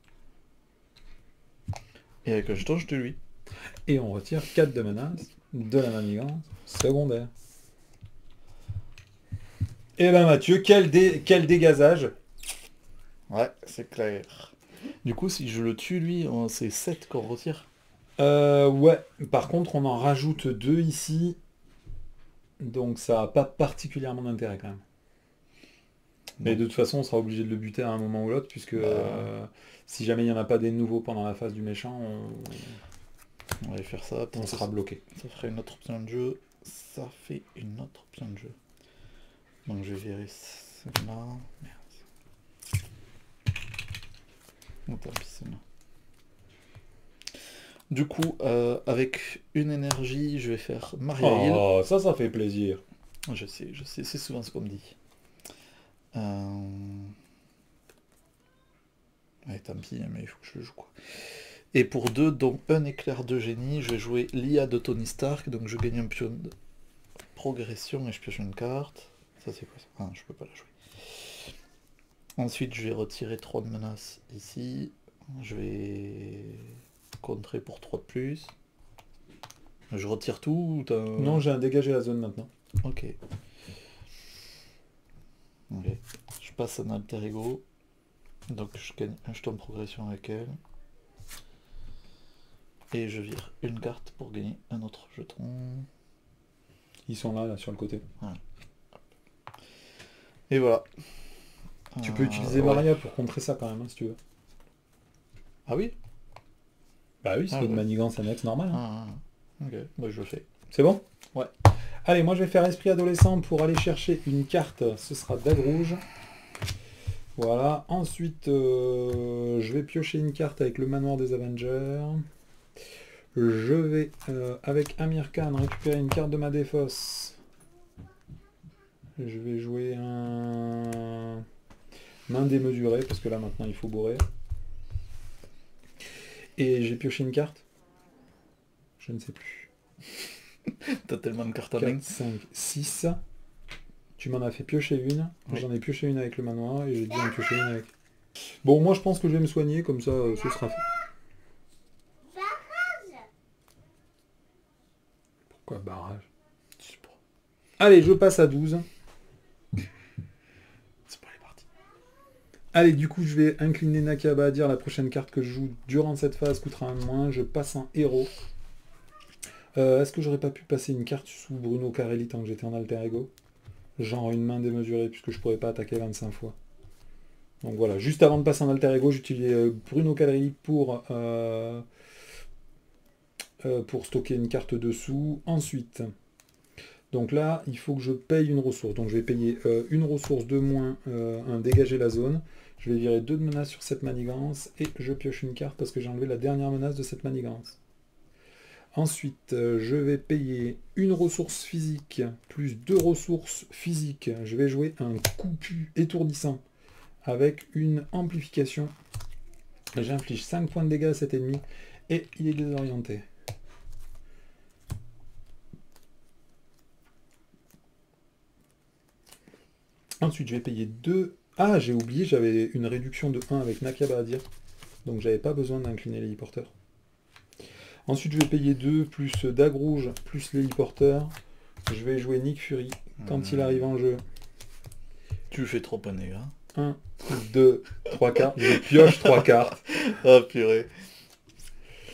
[SPEAKER 2] Et avec un jeton, je te lui.
[SPEAKER 1] Et on retire 4 de menace de la manigance secondaire. Et ben Mathieu, quel dégazage!
[SPEAKER 2] Ouais, c'est clair. Du coup, si je le tue, lui, c'est 7 qu'on retire.
[SPEAKER 1] Ouais, par contre, on en rajoute 2 ici. Donc ça n'a pas particulièrement d'intérêt quand même. Mais de toute façon, on sera obligé de le buter à un moment ou l'autre, puisque si jamais il n'y en a pas des nouveaux pendant la phase du méchant,
[SPEAKER 2] on va faire ça.
[SPEAKER 1] on sera bloqué.
[SPEAKER 2] Ça ferait une autre option de jeu. Ça fait une autre option de jeu. Donc je vais virer celle-là. Merde. Oh, tant pis, celle-là. Du coup, avec une énergie, je vais faire Maria Hill.
[SPEAKER 1] Oh, ça fait plaisir.
[SPEAKER 2] Je sais, c'est souvent ce qu'on me dit. Ouais, tant pis, mais il faut que je le joue, quoi. Et pour 2, dont un éclair de génie, je vais jouer l'IA de Tony Stark, donc je gagne un pion de progression et je pioche une carte. Ça c'est quoi ça? Ah, je peux pas la jouer. Ensuite, je vais retirer 3 de menaces ici. Je vais contrer pour 3 de plus. Je retire tout ou
[SPEAKER 1] Non, j'ai dégagé la zone maintenant.
[SPEAKER 2] Ok. Ok. Je passe un alter ego. Donc je gagne un jeton de progression avec elle. Et je vire une carte pour gagner un autre jeton.
[SPEAKER 1] Ils sont là sur le côté.
[SPEAKER 2] Voilà. Et voilà.
[SPEAKER 1] Tu peux utiliser Maria pour contrer ça quand même, hein, si tu veux.
[SPEAKER 2] Ah oui?
[SPEAKER 1] Bah oui, c'est une manigance annexe normale. Hein.
[SPEAKER 2] Ok, bah je le fais.
[SPEAKER 1] C'est bon?
[SPEAKER 2] Ouais.
[SPEAKER 1] Allez, moi je vais faire esprit adolescent pour aller chercher une carte. Ce sera dague rouge. Voilà. Ensuite, je vais piocher une carte avec le manoir des Avengers. Je vais, avec Amir Khan, récupérer une carte de ma défausse. Je vais jouer un main démesurée, parce que là maintenant il faut bourrer. Et j'ai pioché une carte. Je ne sais plus.
[SPEAKER 2] T'as tellement de cartes à
[SPEAKER 1] 4, 5, 6. Tu m'en as fait piocher une.
[SPEAKER 2] Oui.
[SPEAKER 1] J'en ai pioché une avec le manoir et j'ai dû en piocher une avec. Bon, moi je pense que je vais me soigner, comme ça ce sera fait. Pourquoi barrage? Allez, je passe à 12.
[SPEAKER 2] C'est pas les parties.
[SPEAKER 1] Allez, du coup, je vais incliner Nakaba à dire la prochaine carte que je joue durant cette phase coûtera un de moins. Je passe en héros. Est-ce que j'aurais pas pu passer une carte sous Bruno Carelli tant que j'étais en alter ego? Genre une main démesurée, puisque je pourrais pas attaquer 25 fois. Donc voilà, juste avant de passer en alter ego, j'utilisais Bruno Carelli pour stocker une carte dessous. Ensuite, donc là, il faut que je paye une ressource. Donc je vais payer une ressource de moins, un dégager la zone. Je vais virer 2 de menaces sur cette manigance et je pioche une carte parce que j'ai enlevé la dernière menace de cette manigance. Ensuite, je vais payer une ressource physique plus 2 ressources physiques. Je vais jouer un coup étourdissant avec une amplification. J'inflige 5 points de dégâts à cet ennemi et il est désorienté. Ensuite, je vais payer 2. Ah, j'ai oublié, j'avais une réduction de 1 avec Nakaba à dire. donc j'avais pas besoin d'incliner l'héliporteur. Ensuite, je vais payer 2, plus dague rouge, plus l'héliporteur. Je vais jouer Nick Fury quand il arrive en jeu.
[SPEAKER 2] Tu fais trop un dégât.
[SPEAKER 1] 1, 2, 3 cartes. Je pioche 3 cartes.
[SPEAKER 2] Ah purée.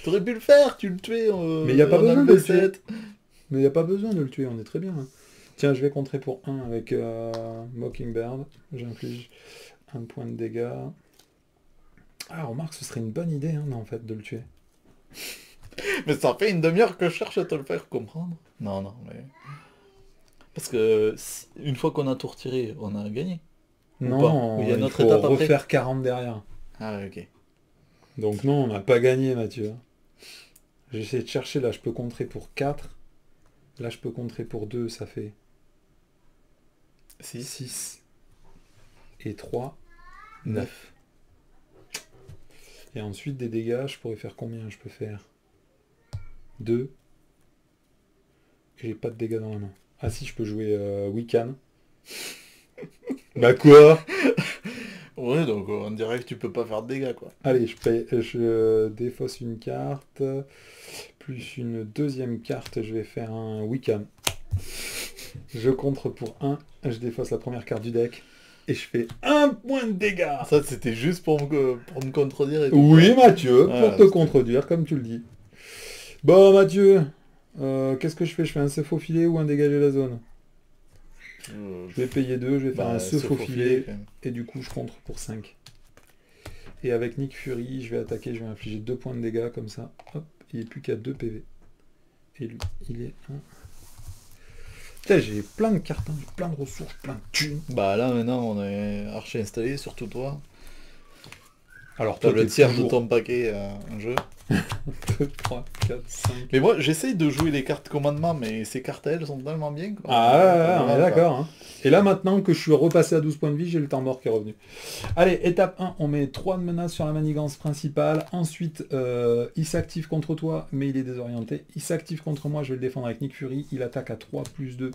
[SPEAKER 2] T'aurais pu le faire, tu le tuais.
[SPEAKER 1] Mais il n'y a pas
[SPEAKER 2] on
[SPEAKER 1] besoin
[SPEAKER 2] le
[SPEAKER 1] de le
[SPEAKER 2] V7.
[SPEAKER 1] tuer. Mais il n'y a pas besoin de le tuer, on est très bien. Hein. Tiens, je vais contrer pour 1 avec Mockingbird. J'inflige 1 point de dégâts. Ah, remarque, ce serait une bonne idée, hein, en fait, de le tuer.
[SPEAKER 2] Mais ça fait une demi-heure que je cherche à te le faire comprendre. Non, non, mais... Parce que une fois qu'on a tout retiré, on a gagné. Ou pas
[SPEAKER 1] Non,
[SPEAKER 2] Ou il y a une
[SPEAKER 1] il
[SPEAKER 2] autre
[SPEAKER 1] faut
[SPEAKER 2] étape après
[SPEAKER 1] refaire 40 derrière.
[SPEAKER 2] Ah ouais, ok.
[SPEAKER 1] Donc non, on n'a pas gagné, Mathieu. J'essaie de chercher, là, je peux contrer pour 4. Là, je peux contrer pour 2, ça fait 6. Et 3, 9. Et ensuite, des dégâts, je pourrais faire combien? Je peux faire 2. Et j'ai pas de dégâts dans la main. Ah si, je peux jouer Wiccan. Bah quoi?
[SPEAKER 2] Ouais, donc on dirait que tu peux pas faire de dégâts, quoi.
[SPEAKER 1] Allez, je défausse une carte. Plus une deuxième carte, je vais faire un Wiccan. Je contre pour 1. Je défausse la première carte du deck. Et je fais 1 point de dégâts.
[SPEAKER 2] Ça, c'était juste pour me contredire et tout.
[SPEAKER 1] Oui, Mathieu, pour
[SPEAKER 2] Ah,
[SPEAKER 1] te contredire, comme tu le dis. Bon, Mathieu, qu'est-ce que je fais? Je fais un se faufiler ou un dégager la zone? Je vais payer 2, je vais faire un se faufiler. Et du coup, je contre pour 5. Et avec Nick Fury, je vais attaquer, je vais infliger 2 points de dégâts, comme ça. Hop, il n'est plus qu'à 2 PV. Et lui, il est 1. Putain, j'ai plein de cartes, hein, j'ai plein de ressources, plein de thunes.
[SPEAKER 2] Bah là, maintenant, on est archi installé, surtout toi.
[SPEAKER 1] Alors
[SPEAKER 2] T'as
[SPEAKER 1] toi,
[SPEAKER 2] le
[SPEAKER 1] t'es
[SPEAKER 2] tiers de
[SPEAKER 1] toujours
[SPEAKER 2] ton paquet en jeu.
[SPEAKER 1] 2, 3, 4, 5.
[SPEAKER 2] Mais moi, j'essaye de jouer les cartes commandement, mais ces cartes, elles, sont tellement bien. Quoi.
[SPEAKER 1] Ah, on est
[SPEAKER 2] Vraiment,
[SPEAKER 1] d'accord. Hein. Et là, maintenant que je suis repassé à 12 points de vie, j'ai le temps mort qui est revenu. Allez, étape 1, on met 3 de menaces sur la manigance principale. Ensuite, il s'active contre toi, mais il est désorienté. Il s'active contre moi, je vais le défendre avec Nick Fury. Il attaque à 3 plus 2.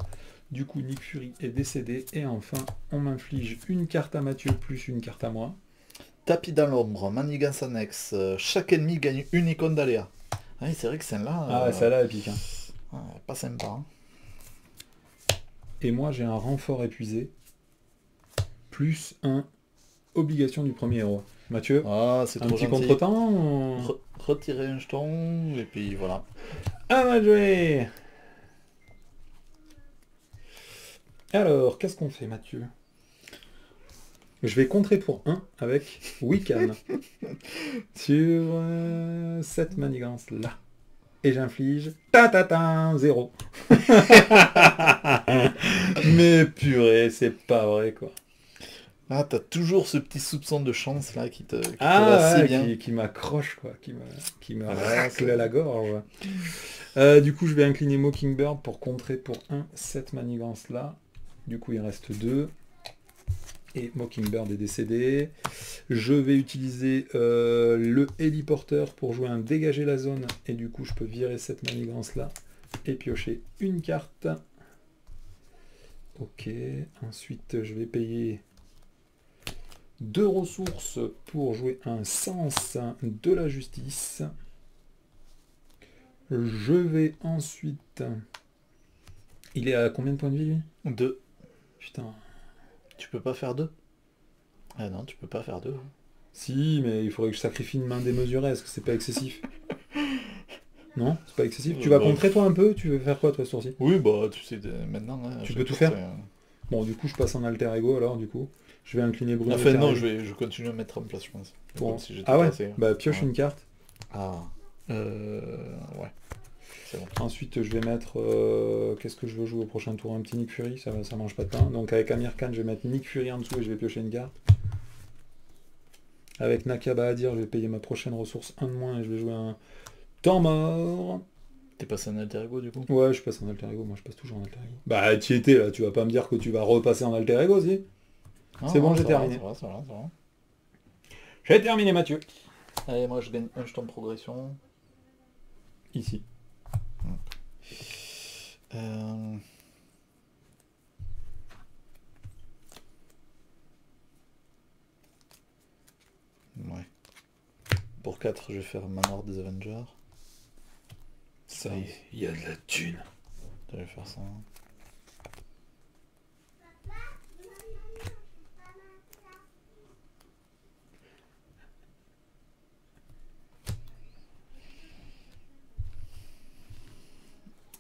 [SPEAKER 1] Du coup, Nick Fury est décédé. Et enfin, on m'inflige une carte à Mathieu plus une carte à moi.
[SPEAKER 2] Tapis dans l'ombre, manigance annexe. Chaque ennemi gagne une icône d'aléa. Ah oui, c'est vrai que celle-là...
[SPEAKER 1] Ah, celle-là, elle pique. Hein.
[SPEAKER 2] Ouais, pas sympa. Hein.
[SPEAKER 1] Et moi, j'ai un renfort épuisé. Plus un obligation du premier héros. Mathieu,
[SPEAKER 2] Ah, c'est
[SPEAKER 1] un
[SPEAKER 2] trop
[SPEAKER 1] petit
[SPEAKER 2] gentil.
[SPEAKER 1] contretemps.
[SPEAKER 2] Retirer un jeton, et puis voilà.
[SPEAKER 1] À ma jouer. Alors, qu'est-ce qu'on fait, Mathieu? Je vais contrer pour 1 avec Wiccan. Sur cette manigance là. Et j'inflige 0. Mais purée, c'est pas vrai quoi.
[SPEAKER 2] Ah, t'as toujours ce petit soupçon de chance là qui te va
[SPEAKER 1] Ah,
[SPEAKER 2] si
[SPEAKER 1] ouais,
[SPEAKER 2] bien.
[SPEAKER 1] qui m'accroche quoi, qui me
[SPEAKER 2] Ah,
[SPEAKER 1] racle
[SPEAKER 2] c'est-
[SPEAKER 1] la gorge. Du coup, je vais incliner Mockingbird pour contrer pour 1 cette manigance là. Du coup, il reste 2. Et Mockingbird est décédé. Je vais utiliser le héliporteur pour jouer un dégager la zone. Et du coup, je peux virer cette manigance là et piocher une carte. Ok. Ensuite, je vais payer 2 ressources pour jouer un sens de la justice. Je vais ensuite... Il est à combien de points de vie, lui?
[SPEAKER 2] 2.
[SPEAKER 1] Putain.
[SPEAKER 2] Tu peux pas faire 2? Ah non, tu peux pas faire 2.
[SPEAKER 1] Si, mais il faudrait que je sacrifie une main démesurée. Est-ce que c'est pas excessif? Non, c'est pas excessif. Tu vas
[SPEAKER 2] Bah,
[SPEAKER 1] contrer toi un peu? Tu veux faire quoi toi ce tour-ci?
[SPEAKER 2] Oui, bah tu sais, maintenant... hein,
[SPEAKER 1] Tu
[SPEAKER 2] je
[SPEAKER 1] peux tout
[SPEAKER 2] pense
[SPEAKER 1] faire?
[SPEAKER 2] que
[SPEAKER 1] Bon, du coup, je passe en alter ego alors, du coup. Je vais incliner Bruno.
[SPEAKER 2] Enfin non,
[SPEAKER 1] Carré.
[SPEAKER 2] je continue à mettre en place, je pense.
[SPEAKER 1] Bon.
[SPEAKER 2] Comme si j'étais
[SPEAKER 1] Ah ouais?
[SPEAKER 2] passé.
[SPEAKER 1] Bah pioche
[SPEAKER 2] Ouais.
[SPEAKER 1] une carte.
[SPEAKER 2] Ah. Ouais. C'est bon.
[SPEAKER 1] Ensuite, je vais mettre... qu'est-ce que je veux jouer au prochain tour? Un petit Nick Fury, ça mange pas de pain. Donc avec Amir Khan, je vais mettre Nick Fury en dessous et je vais piocher une carte. Avec Nakaba Adir, je vais payer ma prochaine ressource 1 de moins et je vais jouer un temps mort.
[SPEAKER 2] T'es passé en alter ego du coup?
[SPEAKER 1] Ouais, je passe en alter ego, moi je passe toujours en alter ego. Bah tu y étais là, tu vas pas me dire que tu vas repasser en alter ego si?
[SPEAKER 2] Ah,
[SPEAKER 1] C'est bon,
[SPEAKER 2] non,
[SPEAKER 1] j'ai
[SPEAKER 2] ça va,
[SPEAKER 1] terminé.
[SPEAKER 2] ça va, ça va, ça va.
[SPEAKER 1] J'ai terminé Mathieu.
[SPEAKER 2] Allez, moi je gagne un jeton de progression.
[SPEAKER 1] Ici.
[SPEAKER 2] Euh... Ouais. Pour 4, je vais faire Manor des Avengers.
[SPEAKER 1] Ça y est, il y a de la thune.
[SPEAKER 2] Je vais faire ça.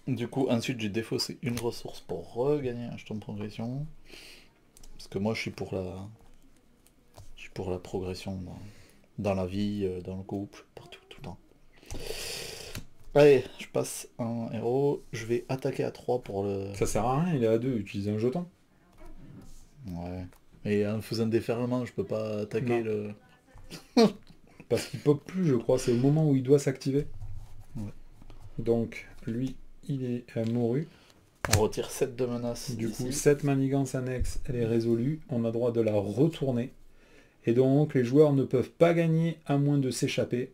[SPEAKER 2] Du coup, ensuite, j'ai défaussé une ressource pour regagner un jeton de progression. Parce que moi, je suis pour la progression dans la vie, dans le couple, partout, tout le temps. Allez, je passe un héros. Je vais attaquer à 3 pour le...
[SPEAKER 1] Ça sert à rien, il est à 2, utiliser un jeton.
[SPEAKER 2] Ouais. Et en faisant déferlement, je peux pas attaquer
[SPEAKER 1] Non.
[SPEAKER 2] le...
[SPEAKER 1] Parce qu'il pop plus, je crois, c'est au moment où il doit s'activer.
[SPEAKER 2] Ouais.
[SPEAKER 1] Donc, lui, il est mouru.
[SPEAKER 2] On retire 7 de menaces.
[SPEAKER 1] Du
[SPEAKER 2] d'ici.
[SPEAKER 1] coup, cette manigance annexe, elle est résolue. On a droit de la retourner. Et donc, les joueurs ne peuvent pas gagner à moins de s'échapper.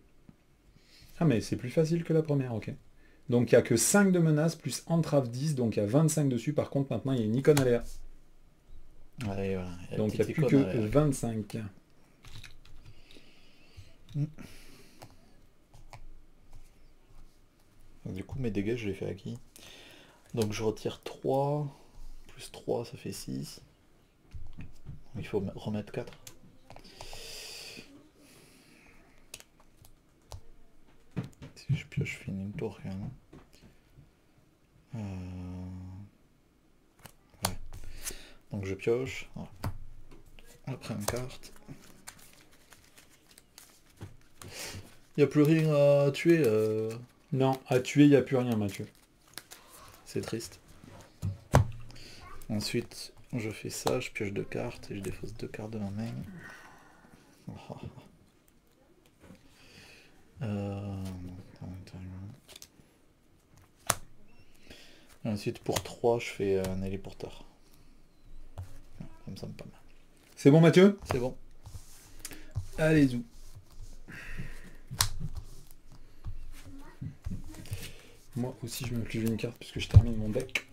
[SPEAKER 1] Ah, mais c'est plus facile que la première, ok. Donc, il n'y a que 5 de menaces, plus entrave 10, donc il y a 25 dessus. Par contre, maintenant, il y a une icône aléa.
[SPEAKER 2] Ouais, voilà.
[SPEAKER 1] Donc, il n'y a plus que 25.
[SPEAKER 2] Donc, du coup, mes dégâts, je les fais à qui? Donc, je retire 3. Plus 3, ça fait 6. Il faut remettre 4. Si je pioche, je finis une tour quand même. Ouais. Donc je pioche. Voilà. Après une carte. Il n'y a plus rien à tuer.
[SPEAKER 1] Non, à tuer, il n'y a plus rien, Mathieu.
[SPEAKER 2] C'est triste. Ensuite, je fais ça, je pioche 2 cartes et je défausse 2 cartes de ma main. Oh. Ensuite, pour 3, je fais un héliporteur. Ça me semble pas mal.
[SPEAKER 1] C'est bon, Mathieu?
[SPEAKER 2] C'est bon.
[SPEAKER 1] Allez-y. Moi aussi, je me pige une carte puisque je termine mon deck.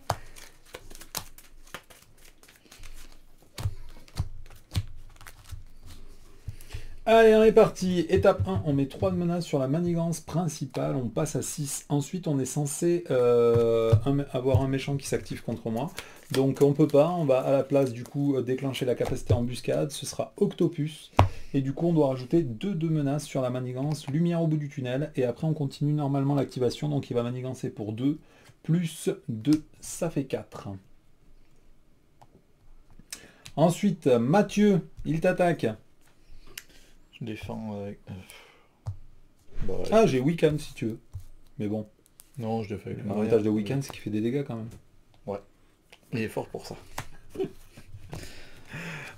[SPEAKER 1] Allez, on est parti. Étape 1, on met 3 de menaces sur la manigance principale, on passe à 6. Ensuite, on est censé avoir un méchant qui s'active contre moi. Donc on peut pas, on va à la place du coup déclencher la capacité embuscade, ce sera Octopus. Et du coup, on doit rajouter 2 de menaces sur la manigance, lumière au bout du tunnel. Et après, on continue normalement l'activation, donc il va manigancer pour 2, plus 2, ça fait 4. Ensuite, Mathieu, il t'attaque.
[SPEAKER 2] Je défends avec...
[SPEAKER 1] Bah, ah, j'ai Weekend si tu veux. Mais bon.
[SPEAKER 2] Non, je défends avec
[SPEAKER 1] l'avantage de Weekend, c'est qu'il fait des dégâts quand même.
[SPEAKER 2] Ouais. Il est fort pour ça.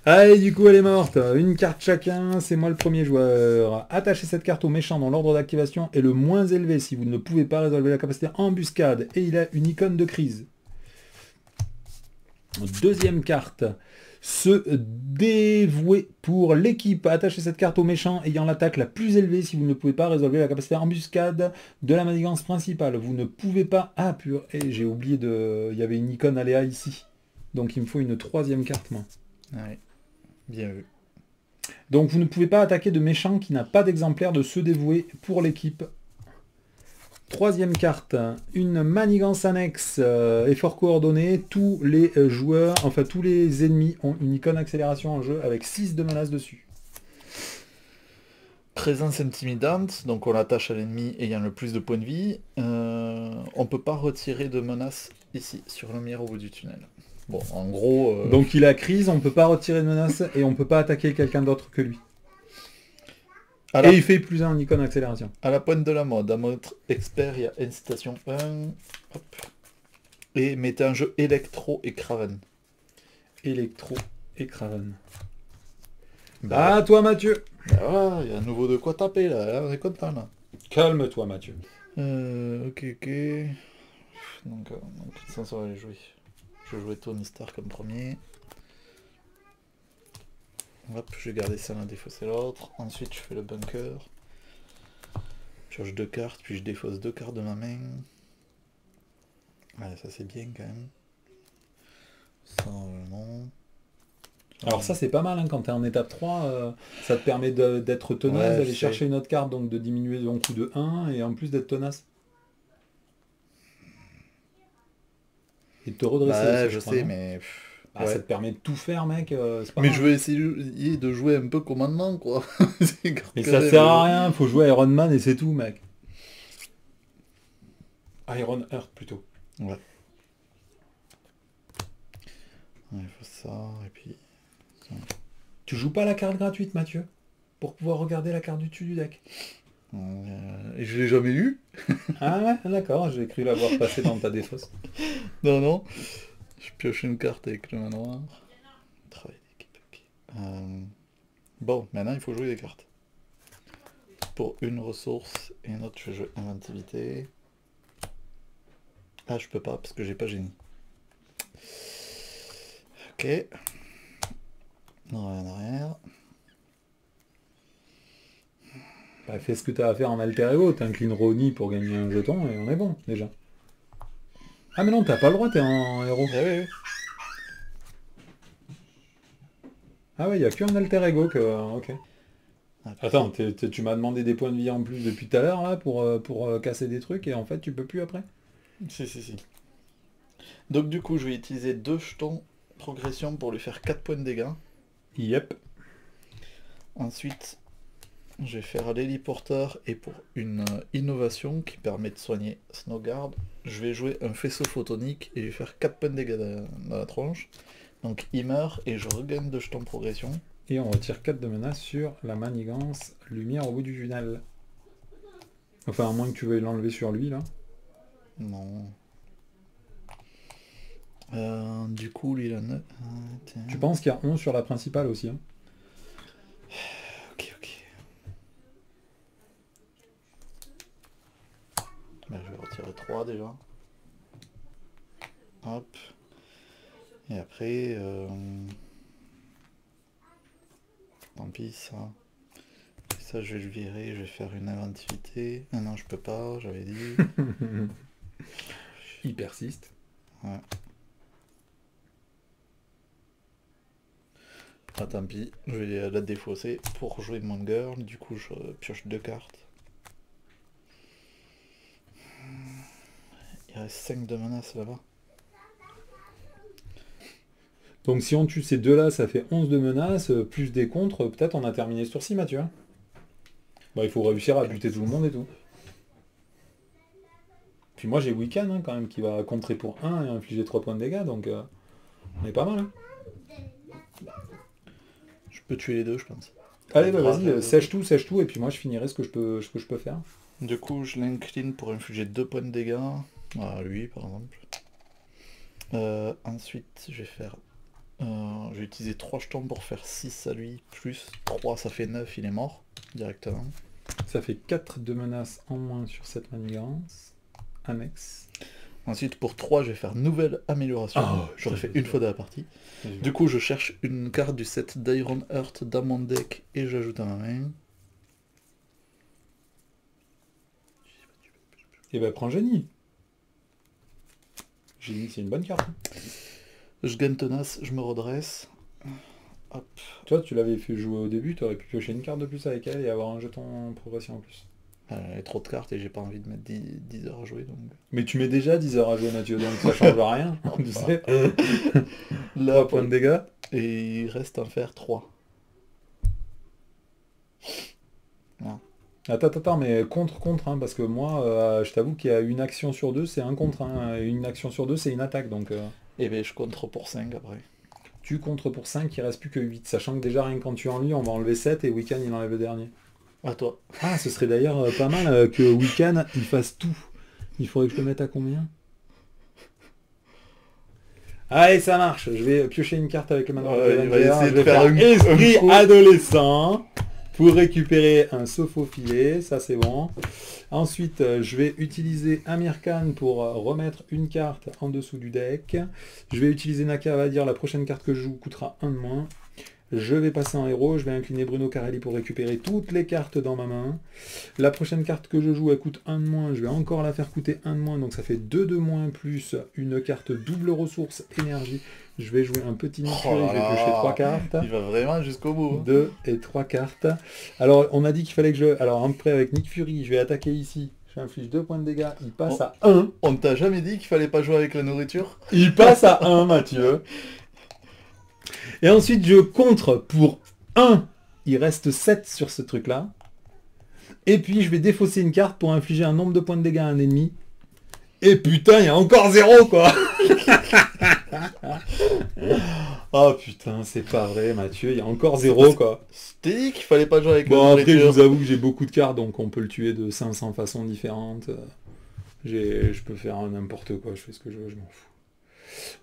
[SPEAKER 1] Allez, du coup, elle est morte. Une carte chacun, c'est moi le premier joueur. Attachez cette carte au méchant dont l'ordre d'activation est le moins élevé si vous ne pouvez pas résolver la capacité embuscade. Et il a une icône de crise. Deuxième carte. Se dévouer pour l'équipe. Attachez cette carte au méchant ayant l'attaque la plus élevée si vous ne pouvez pas résolver la capacité embuscade de la manigance principale. Vous ne pouvez pas... Ah, pur... Et j'ai oublié de... Il y avait une icône aléa ici. Donc il me faut une troisième carte, moi.
[SPEAKER 2] Ouais. Bien vu.
[SPEAKER 1] Donc vous ne pouvez pas attaquer de méchant qui n'a pas d'exemplaire de se dévouer pour l'équipe. Troisième carte, une manigance annexe, effort coordonné, tous les joueurs, enfin tous les ennemis ont une icône accélération en jeu avec 6 de menaces dessus.
[SPEAKER 2] Présence intimidante, donc on l'attache à l'ennemi ayant le plus de points de vie. On peut pas retirer de menaces ici, sur le lumière au bout du tunnel. Bon, en gros...
[SPEAKER 1] Donc il a crise, on peut pas retirer de menaces et on peut pas attaquer quelqu'un d'autre que lui. Et il fait plus 1 en icône accélération.
[SPEAKER 2] À la pointe de la mode, à mode expert, il y a incitation 1. Hop. Et mettez un jeu Electro et Craven.
[SPEAKER 1] Électro et Craven. Bah, à toi Mathieu.
[SPEAKER 2] Bah voilà, il y a à nouveau de quoi taper là, on est content là.
[SPEAKER 1] Calme-toi Mathieu.
[SPEAKER 2] Ok. Donc, dans quel sens on va les jouer? Je vais jouer Tony Stark comme premier. Hop, je vais garder ça l'un, défausser l'autre. Ensuite, je fais le bunker. Je pioche 2 cartes, puis je défausse 2 cartes de ma main. Ouais, ça c'est bien quand même. Ça, non.
[SPEAKER 1] Alors ça c'est pas mal, hein, quand tu es en étape 3, ça te permet d'être tenace,
[SPEAKER 2] Ouais,
[SPEAKER 1] d'aller
[SPEAKER 2] je
[SPEAKER 1] chercher
[SPEAKER 2] sais.
[SPEAKER 1] une autre carte, donc de diminuer ton coût de 1, et en plus d'être tenace. Et de te redresser
[SPEAKER 2] Bah,
[SPEAKER 1] aussi, je
[SPEAKER 2] je
[SPEAKER 1] crois,
[SPEAKER 2] sais,
[SPEAKER 1] non?
[SPEAKER 2] mais...
[SPEAKER 1] Bah ça
[SPEAKER 2] ouais.
[SPEAKER 1] te permet de tout faire, mec, c'est pas
[SPEAKER 2] Mais
[SPEAKER 1] mal,
[SPEAKER 2] je
[SPEAKER 1] hein.
[SPEAKER 2] veux essayer de jouer un peu commandement, quoi. C'est grave
[SPEAKER 1] Et
[SPEAKER 2] quand
[SPEAKER 1] ça
[SPEAKER 2] même.
[SPEAKER 1] sert à rien, faut jouer Iron Man et c'est tout, mec. Iron Heart plutôt.
[SPEAKER 2] Ouais. Ouais, il faut ça, et puis... ça.
[SPEAKER 1] Tu joues pas la carte gratuite, Mathieu? Pour pouvoir regarder la carte du dessus du deck.
[SPEAKER 2] Et je l'ai jamais eu.
[SPEAKER 1] Ah ouais, d'accord, j'ai cru l'avoir passé dans ta défausse.
[SPEAKER 2] Non, non. Je pioche une carte avec le manoir. Travail d'équipe, ok. Bon, maintenant il faut jouer des cartes. Pour une ressource et une autre, je vais jouer inventivité. Ah, je peux pas parce que j'ai pas génie. Ok. Non, rien en arrière.
[SPEAKER 1] Bah, fais ce que t'as à faire en alter ego, t'inclines Ronnie pour gagner un jeton et on est bon, déjà. Ah mais non, t'as pas le droit, t'es en héros.
[SPEAKER 2] Ah oui, oui.
[SPEAKER 1] Ah ouais, y a qu'un alter ego que... ok.
[SPEAKER 2] Ah,
[SPEAKER 1] Attends, tu m'as demandé des points de vie en plus depuis tout à l'heure, là, pour casser des trucs, et en fait, tu peux plus après?
[SPEAKER 2] si, si, si. Donc du coup, je vais utiliser 2 jetons progression pour lui faire 4 points de dégâts.
[SPEAKER 1] Yep.
[SPEAKER 2] Ensuite, je vais faire l'héliporteur et pour une innovation qui permet de soigner Snowguard, je vais jouer un faisceau photonique et lui faire 4 points de dégâts dans la tronche. Donc il meurt et je regagne 2 jetons progression.
[SPEAKER 1] Et on retire 4 de menace sur la manigance lumière au bout du tunnel. Enfin, à moins que tu veuilles l'enlever sur lui, là.
[SPEAKER 2] Non. Du coup, lui, il en a...
[SPEAKER 1] Tu penses qu'il y a 11 sur la principale aussi, hein?
[SPEAKER 2] Ok, ok. Ben, je vais retirer 3 déjà. Hop. Et après... tant pis, ça. Et ça, je vais le virer, je vais faire une inventivité. Ah non, je peux pas, j'avais dit.
[SPEAKER 1] Il persiste.
[SPEAKER 2] Ouais. Ah tant pis, je vais la défausser pour jouer mon girl, du coup je pioche 2 cartes. Il reste 5 de menace là-bas.
[SPEAKER 1] Donc si on tue ces deux-là, ça fait 11 de menace, plus des contres, peut-être on a terminé ce tour-ci, Mathieu. Bah, il faut réussir à buter tout le monde et tout. Puis moi j'ai Wiccan, hein, quand même, qui va contrer pour 1 et infliger 3 points de dégâts, donc on est pas mal, hein.
[SPEAKER 2] Je peux tuer les deux, je pense.
[SPEAKER 1] Allez, bah vas-y, sèche tout, et puis moi je finirai ce que je peux faire.
[SPEAKER 2] Du coup, je l'incline pour infliger 2 points de dégâts. À lui, par exemple. Ensuite, je vais faire... je vais utiliser 3 jetons pour faire 6 à lui, plus 3, ça fait 9, il est mort, directement.
[SPEAKER 1] Ça fait 4 de menace en moins sur cette manigance. Annexe.
[SPEAKER 2] Ensuite, pour 3, je vais faire nouvelle amélioration.
[SPEAKER 1] Oh,
[SPEAKER 2] j'aurais fait une fois de la partie. Du coup, je cherche une carte du set d'Iron Heart dans mon deck et j'ajoute à ma main.
[SPEAKER 1] Et bah prends Génie. Génie, c'est une bonne carte.
[SPEAKER 2] Je gagne tenace, je me redresse. Hop.
[SPEAKER 1] Toi, tu l'avais fait jouer au début, tu aurais pu piocher une carte de plus avec elle et avoir un jeton en progression en plus.
[SPEAKER 2] Il y a trop de cartes et j'ai pas envie de mettre 10 heures à jouer, donc...
[SPEAKER 1] Mais tu mets déjà 10 heures à jouer, Mathieu, donc ça change rien, tu sais.
[SPEAKER 2] Là,
[SPEAKER 1] 3 points de dégâts.
[SPEAKER 2] Et il reste à faire 3.
[SPEAKER 1] Attends, mais contre, hein, parce que moi, je t'avoue qu'il y a une action sur deux, c'est un contre, hein, et une action sur deux, c'est une attaque, donc...
[SPEAKER 2] Et ben je contre pour 5 après.
[SPEAKER 1] Tu contre pour 5, il reste plus que 8, sachant que déjà, rien que quand tu en lis, on va enlever 7, et Wiccan, il enlève le dernier.
[SPEAKER 2] À toi.
[SPEAKER 1] Ah, ce serait d'ailleurs pas mal que Wiccan, il fasse tout. Il faudrait que je le mette à combien? Allez, ça marche. Je vais piocher une carte avec le manoir de
[SPEAKER 2] Il va
[SPEAKER 1] Venger.
[SPEAKER 2] essayer
[SPEAKER 1] Je
[SPEAKER 2] de
[SPEAKER 1] vais
[SPEAKER 2] faire
[SPEAKER 1] faire
[SPEAKER 2] un
[SPEAKER 1] esprit
[SPEAKER 2] coup.
[SPEAKER 1] adolescent pour récupérer un Sophophilé. Ça, c'est bon. Ensuite, je vais utiliser Amir Khan pour remettre une carte en dessous du deck. Je vais utiliser Naka Vadir. La prochaine carte que je joue coûtera 1 de moins. Je vais passer en héros, je vais incliner Bruno Carelli pour récupérer toutes les cartes dans ma main. La prochaine carte que je joue, elle coûte 1 de moins, je vais encore la faire coûter 1 de moins, donc ça fait 2 de moins plus une carte double ressource énergie. Je vais jouer un petit Nick Fury, je vais piocher 3 cartes.
[SPEAKER 2] Il va vraiment jusqu'au bout.
[SPEAKER 1] 2 et 3 cartes. Alors, on a dit qu'il fallait que je... Alors, après, avec Nick Fury, je vais attaquer ici. J'inflige 2 points de dégâts, il passe à 1.
[SPEAKER 2] On t'a jamais dit qu'il fallait pas jouer avec la nourriture?
[SPEAKER 1] Il passe à 1, Mathieu. Et ensuite, je contre pour 1. Il reste 7 sur ce truc-là. Et puis, je vais défausser une carte pour infliger un nombre de points de dégâts à un ennemi. Et putain, il y a encore 0, quoi. Oh putain, c'est pas vrai, Mathieu. Il y a encore 0, quoi.
[SPEAKER 2] T'es dit qu'il fallait pas jouer avec la
[SPEAKER 1] Bon, après, je
[SPEAKER 2] nourriture.
[SPEAKER 1] vous avoue que j'ai beaucoup de cartes, donc on peut le tuer de 500 façons différentes. Je peux faire n'importe quoi, je fais ce que je veux, je m'en fous.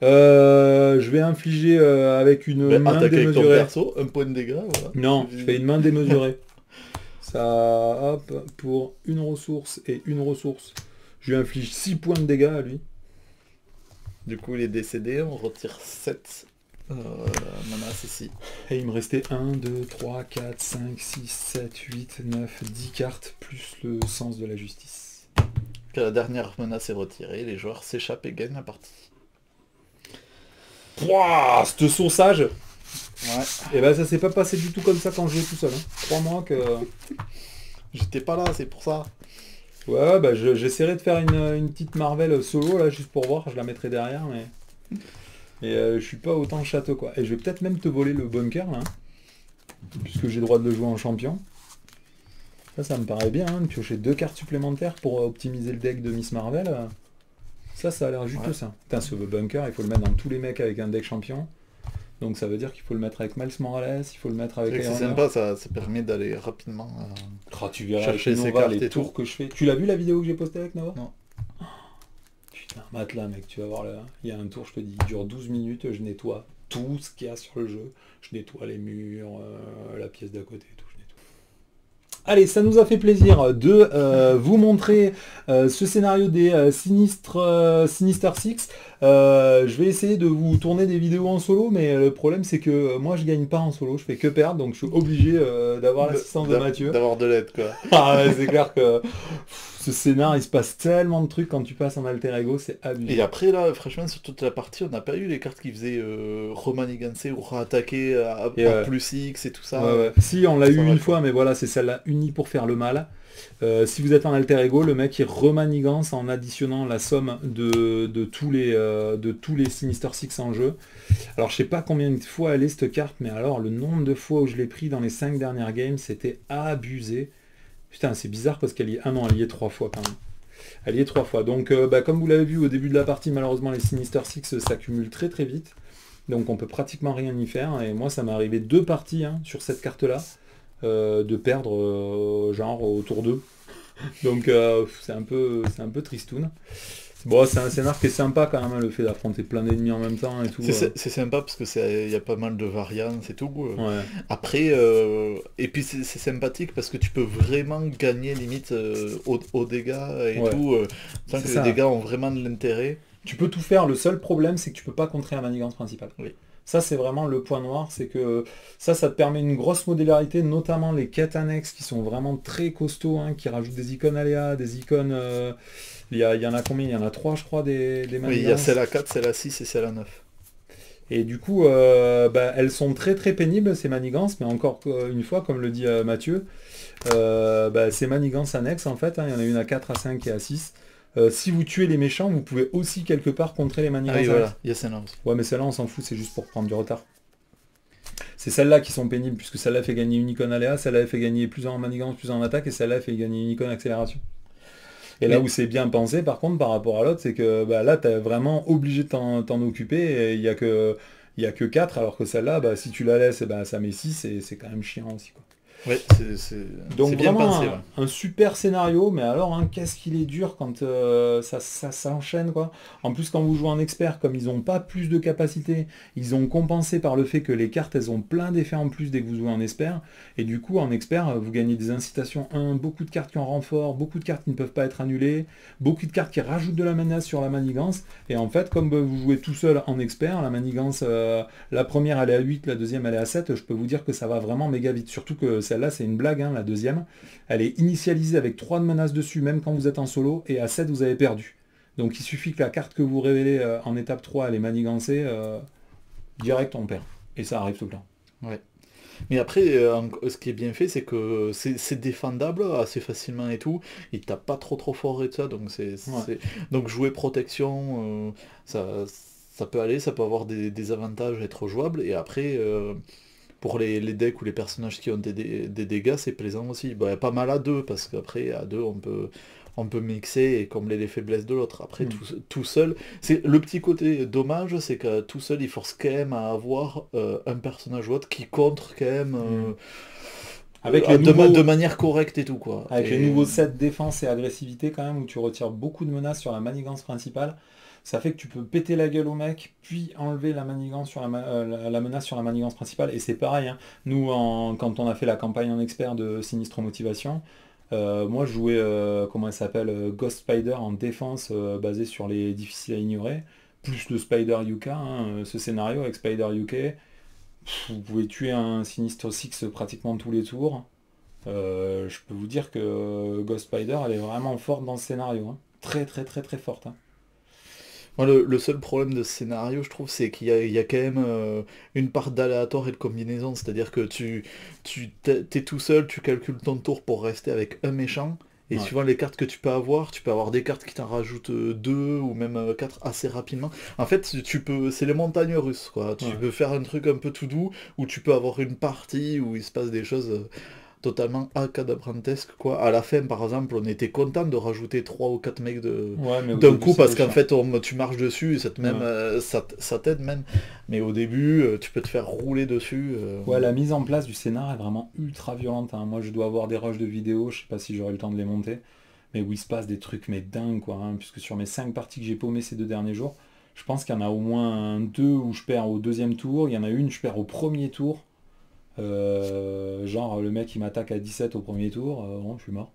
[SPEAKER 1] Je vais infliger avec une main
[SPEAKER 2] Attaque avec ton
[SPEAKER 1] démesurée.
[SPEAKER 2] perso, un point de dégâts, voilà.
[SPEAKER 1] Non, je fais une main démesurée. Ça, hop, pour une ressource et une ressource. Je lui inflige 6 points de dégâts à lui.
[SPEAKER 2] Du coup, il est décédé, on retire 7 menaces ici.
[SPEAKER 1] Et il me restait 1, 2, 3, 4, 5, 6, 7, 8, 9, 10 cartes, plus le sens de la justice.
[SPEAKER 2] Que la dernière menace est retirée, les joueurs s'échappent et gagnent la partie.
[SPEAKER 1] Pouah, ce sauçage.
[SPEAKER 2] Ouais.
[SPEAKER 1] Et ben ça s'est pas passé du tout comme ça quand je jouais tout seul. Crois-moi que...
[SPEAKER 2] J'étais pas là, c'est pour ça.
[SPEAKER 1] Ouais, bah j'essaierai de faire une petite Marvel solo là, juste pour voir, je la mettrai derrière, mais... Et je suis pas autant château quoi. Et je vais peut-être même te voler le bunker là, puisque j'ai le droit de le jouer en champion. Ça me paraît bien, hein, de piocher 2 cartes supplémentaires pour optimiser le deck de Miss Marvel. Ça a l'air juteux, ouais. Ça. Putain, ce bunker, il faut le mettre dans tous les mecs avec un deck champion. Donc ça veut dire qu'il faut le mettre avec Miles Morales, il faut le mettre avec...
[SPEAKER 2] C'est sympa, ça permet d'aller rapidement
[SPEAKER 1] tu verras
[SPEAKER 2] chercher
[SPEAKER 1] Nova,
[SPEAKER 2] ces cartes
[SPEAKER 1] les
[SPEAKER 2] et
[SPEAKER 1] tours
[SPEAKER 2] tout.
[SPEAKER 1] que je fais. Tu l'as vu la vidéo que j'ai postée avec Nova?
[SPEAKER 2] Non.
[SPEAKER 1] Putain, matelas mec, tu vas voir là. Il y a un tour, je te dis, il dure 12 minutes, je nettoie tout ce qu'il y a sur le jeu. Je nettoie les murs, la pièce d'à côté, tout. Allez, ça nous a fait plaisir de vous montrer ce scénario des Sinister Six. Je vais essayer de vous tourner des vidéos en solo, mais le problème c'est que moi je gagne pas en solo, je fais que perdre, donc je suis obligé d'avoir l'assistance de Mathieu.
[SPEAKER 2] D'avoir de l'aide quoi.
[SPEAKER 1] Ah ouais, c'est clair que ce scénar, il se passe tellement de trucs quand tu passes en alter ego, c'est abusé.
[SPEAKER 2] Et après là, franchement, sur toute la partie, on n'a pas eu les cartes qui faisaient remanigancer ou réattaquer à plus X et tout ça.
[SPEAKER 1] Ouais. Si, on l'a eu une fois, mais voilà, c'est celle-là unie pour faire le mal. Si vous êtes en alter ego, le mec il remanigance en additionnant la somme de tous les Sinister Six en jeu. Alors je sais pas combien de fois elle est cette carte, mais alors le nombre de fois où je l'ai pris dans les 5 dernières games, c'était abusé. Putain, c'est bizarre parce qu'elle y est... Ah non, elle y est 3 fois quand même. Elle y est 3 fois. Donc comme vous l'avez vu au début de la partie, malheureusement les Sinister Six s'accumulent très très vite. Donc on peut pratiquement rien y faire. Et moi ça m'est arrivé 2 parties sur cette carte-là. De perdre genre au tour 2. Donc c'est un peu tristoun. Bon, c'est un scénar qui est sympa quand même, le fait d'affronter plein d'ennemis en même temps et tout.
[SPEAKER 2] C'est sympa parce que il y a pas mal de variantes et tout.
[SPEAKER 1] Ouais.
[SPEAKER 2] Après, et puis c'est sympathique parce que tu peux vraiment gagner limite aux dégâts et tout, sans que les dégâts ont vraiment de l'intérêt.
[SPEAKER 1] Tu peux tout faire, le seul problème c'est que tu peux pas contrer la manigance principale.
[SPEAKER 2] Oui.
[SPEAKER 1] Ça c'est vraiment le point noir, c'est que ça te permet une grosse modularité, notamment les quêtes annexes qui sont vraiment très costauds, qui rajoutent des icônes aléas, des icônes... il y en a combien? Il y en a 3 je crois des manigances.
[SPEAKER 2] Oui, il y a celle à 4, celle à 6 et celle à 9.
[SPEAKER 1] Et du coup, elles sont très très pénibles ces manigances, mais encore une fois, comme le dit Mathieu, ces manigances annexes en fait, il y en a une à 4, à 5 et à 6. Si vous tuez les méchants, vous pouvez aussi quelque part contrer les manigances.
[SPEAKER 2] Ah oui, voilà, il y a celle-là aussi.
[SPEAKER 1] Ouais, mais celle-là, on s'en fout, c'est juste pour prendre du retard. C'est celles-là qui sont pénibles, puisque celle-là fait gagner une icône aléa, celle-là fait gagner plus en manigance, plus en attaque, et celle-là fait gagner une icône accélération. Et là où c'est bien pensé, par contre, par rapport à l'autre, c'est que là, tu es vraiment obligé de t'en occuper, et il n'y a que 4, alors que celle-là, si tu la laisses, ça met 6, et c'est quand même chiant aussi, quoi.
[SPEAKER 2] Ouais,
[SPEAKER 1] Donc
[SPEAKER 2] c'est bien
[SPEAKER 1] vraiment
[SPEAKER 2] pensé. Ouais.
[SPEAKER 1] un super scénario, mais alors hein, qu'est-ce qu'il est dur quand ça s'enchaîne quoi. En plus quand vous jouez en expert, comme ils n'ont pas plus de capacité, ils ont compensé par le fait que les cartes elles ont plein d'effets en plus dès que vous jouez en expert, et du coup en expert vous gagnez des incitations 1, beaucoup de cartes qui en renfort, beaucoup de cartes qui ne peuvent pas être annulées, beaucoup de cartes qui rajoutent de la menace sur la manigance, et en fait comme vous jouez tout seul en expert, la manigance, la première elle est à 8, la deuxième elle est à 7, je peux vous dire que ça va vraiment méga vite, surtout que celle-là c'est une blague, hein, la deuxième, elle est initialisée avec 3 de menaces dessus, même quand vous êtes en solo, et à 7 vous avez perdu. Donc il suffit que la carte que vous révélez en étape 3 elle est manigancée, direct on perd. Et ça arrive tout le temps.
[SPEAKER 2] Ouais. Mais après, ce qui est bien fait, c'est que c'est défendable assez facilement et tout. Il tape pas trop fort et tout ça, donc
[SPEAKER 1] Ouais.
[SPEAKER 2] donc jouer protection, ça peut aller, ça peut avoir des avantages, être jouable. Et après, pour les decks ou les personnages qui ont des dégâts, c'est plaisant aussi. Bon, y a pas mal à deux, parce qu'après, à deux, on peut mixer et combler les faiblesses de l'autre. Après, tout seul, c'est le petit côté dommage, c'est que tout seul, il force quand même à avoir un personnage ou autre qui contre quand même
[SPEAKER 1] Avec les nouveaux...
[SPEAKER 2] de manière correcte et tout, quoi.
[SPEAKER 1] Avec
[SPEAKER 2] Et
[SPEAKER 1] les nouveaux sets défense et agressivité quand même, où tu retires beaucoup de menaces sur la manigance principale, ça fait que tu peux péter la gueule au mec, puis enlever la manigance sur la menace sur la manigance principale. Et c'est pareil, hein. Nous, quand on a fait la campagne en expert de Sinistre Motivation, moi je jouais, comment elle s'appelle, Ghost Spider en défense, basé sur les difficiles à ignorer, plus le Spider Yuka, hein, ce scénario avec Spider Yuka. Vous pouvez tuer un Sinistre Six pratiquement tous les tours. Je peux vous dire que Ghost Spider, elle est vraiment forte dans ce scénario, hein. Très très très très forte, hein.
[SPEAKER 2] moi, le seul problème de ce scénario, je trouve, c'est qu'il y a quand même une part d'aléatoire et de combinaison. C'est-à-dire que t'es tout seul, tu calcules ton tour pour rester avec un méchant. Et
[SPEAKER 1] Ouais.
[SPEAKER 2] suivant les cartes que tu peux avoir des cartes qui t'en rajoutent deux ou même quatre assez rapidement. En fait, c'est les montagnes russes, quoi. Tu
[SPEAKER 1] Ouais.
[SPEAKER 2] peux faire un truc un peu tout doux, ou tu peux avoir une partie où il se passe des choses totalement acadabrantesques, quoi. À la fin, par exemple, on était content de rajouter 3 ou 4 mecs
[SPEAKER 1] Ouais, mais au
[SPEAKER 2] d'un
[SPEAKER 1] début
[SPEAKER 2] coup, parce
[SPEAKER 1] c'était
[SPEAKER 2] qu'en
[SPEAKER 1] chiant.
[SPEAKER 2] fait, tu marches dessus, et
[SPEAKER 1] Ouais.
[SPEAKER 2] ça t'aide même. Mais au début, tu peux te faire rouler dessus.
[SPEAKER 1] Ouais, la mise en place du scénar est vraiment ultra violente, hein. Moi je dois avoir des rushs de vidéos, je sais pas si j'aurai le temps de les monter, mais où il se passe des trucs mais dingues quoi, hein, puisque sur mes 5 parties que j'ai paumées ces 2 derniers jours, je pense qu'il y en a au moins 2 où je perds au deuxième tour, il y en a une je perds au premier tour. Genre le mec il m'attaque à 17 au premier tour, bon, je suis mort.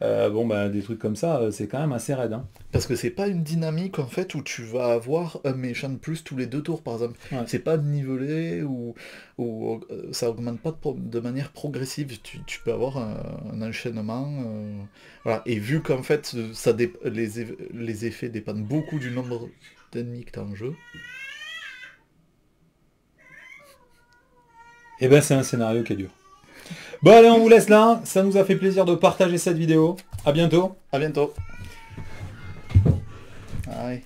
[SPEAKER 2] Ouais.
[SPEAKER 1] Bon bah des trucs comme ça, c'est quand même assez raide, hein.
[SPEAKER 2] Parce que c'est pas une dynamique en fait où tu vas avoir un méchant de plus tous les 2 tours par exemple.
[SPEAKER 1] Ouais.
[SPEAKER 2] C'est pas nivelé ou ça augmente pas de manière progressive. Tu peux avoir un enchaînement. Voilà. Et vu qu'en fait les effets dépendent beaucoup du nombre d'ennemis que tu as en jeu.
[SPEAKER 1] Et ben c'est un scénario qui est dur. Bon allez on vous laisse là, ça nous a fait plaisir de partager cette vidéo. À bientôt.
[SPEAKER 2] À bientôt. Ah ouais.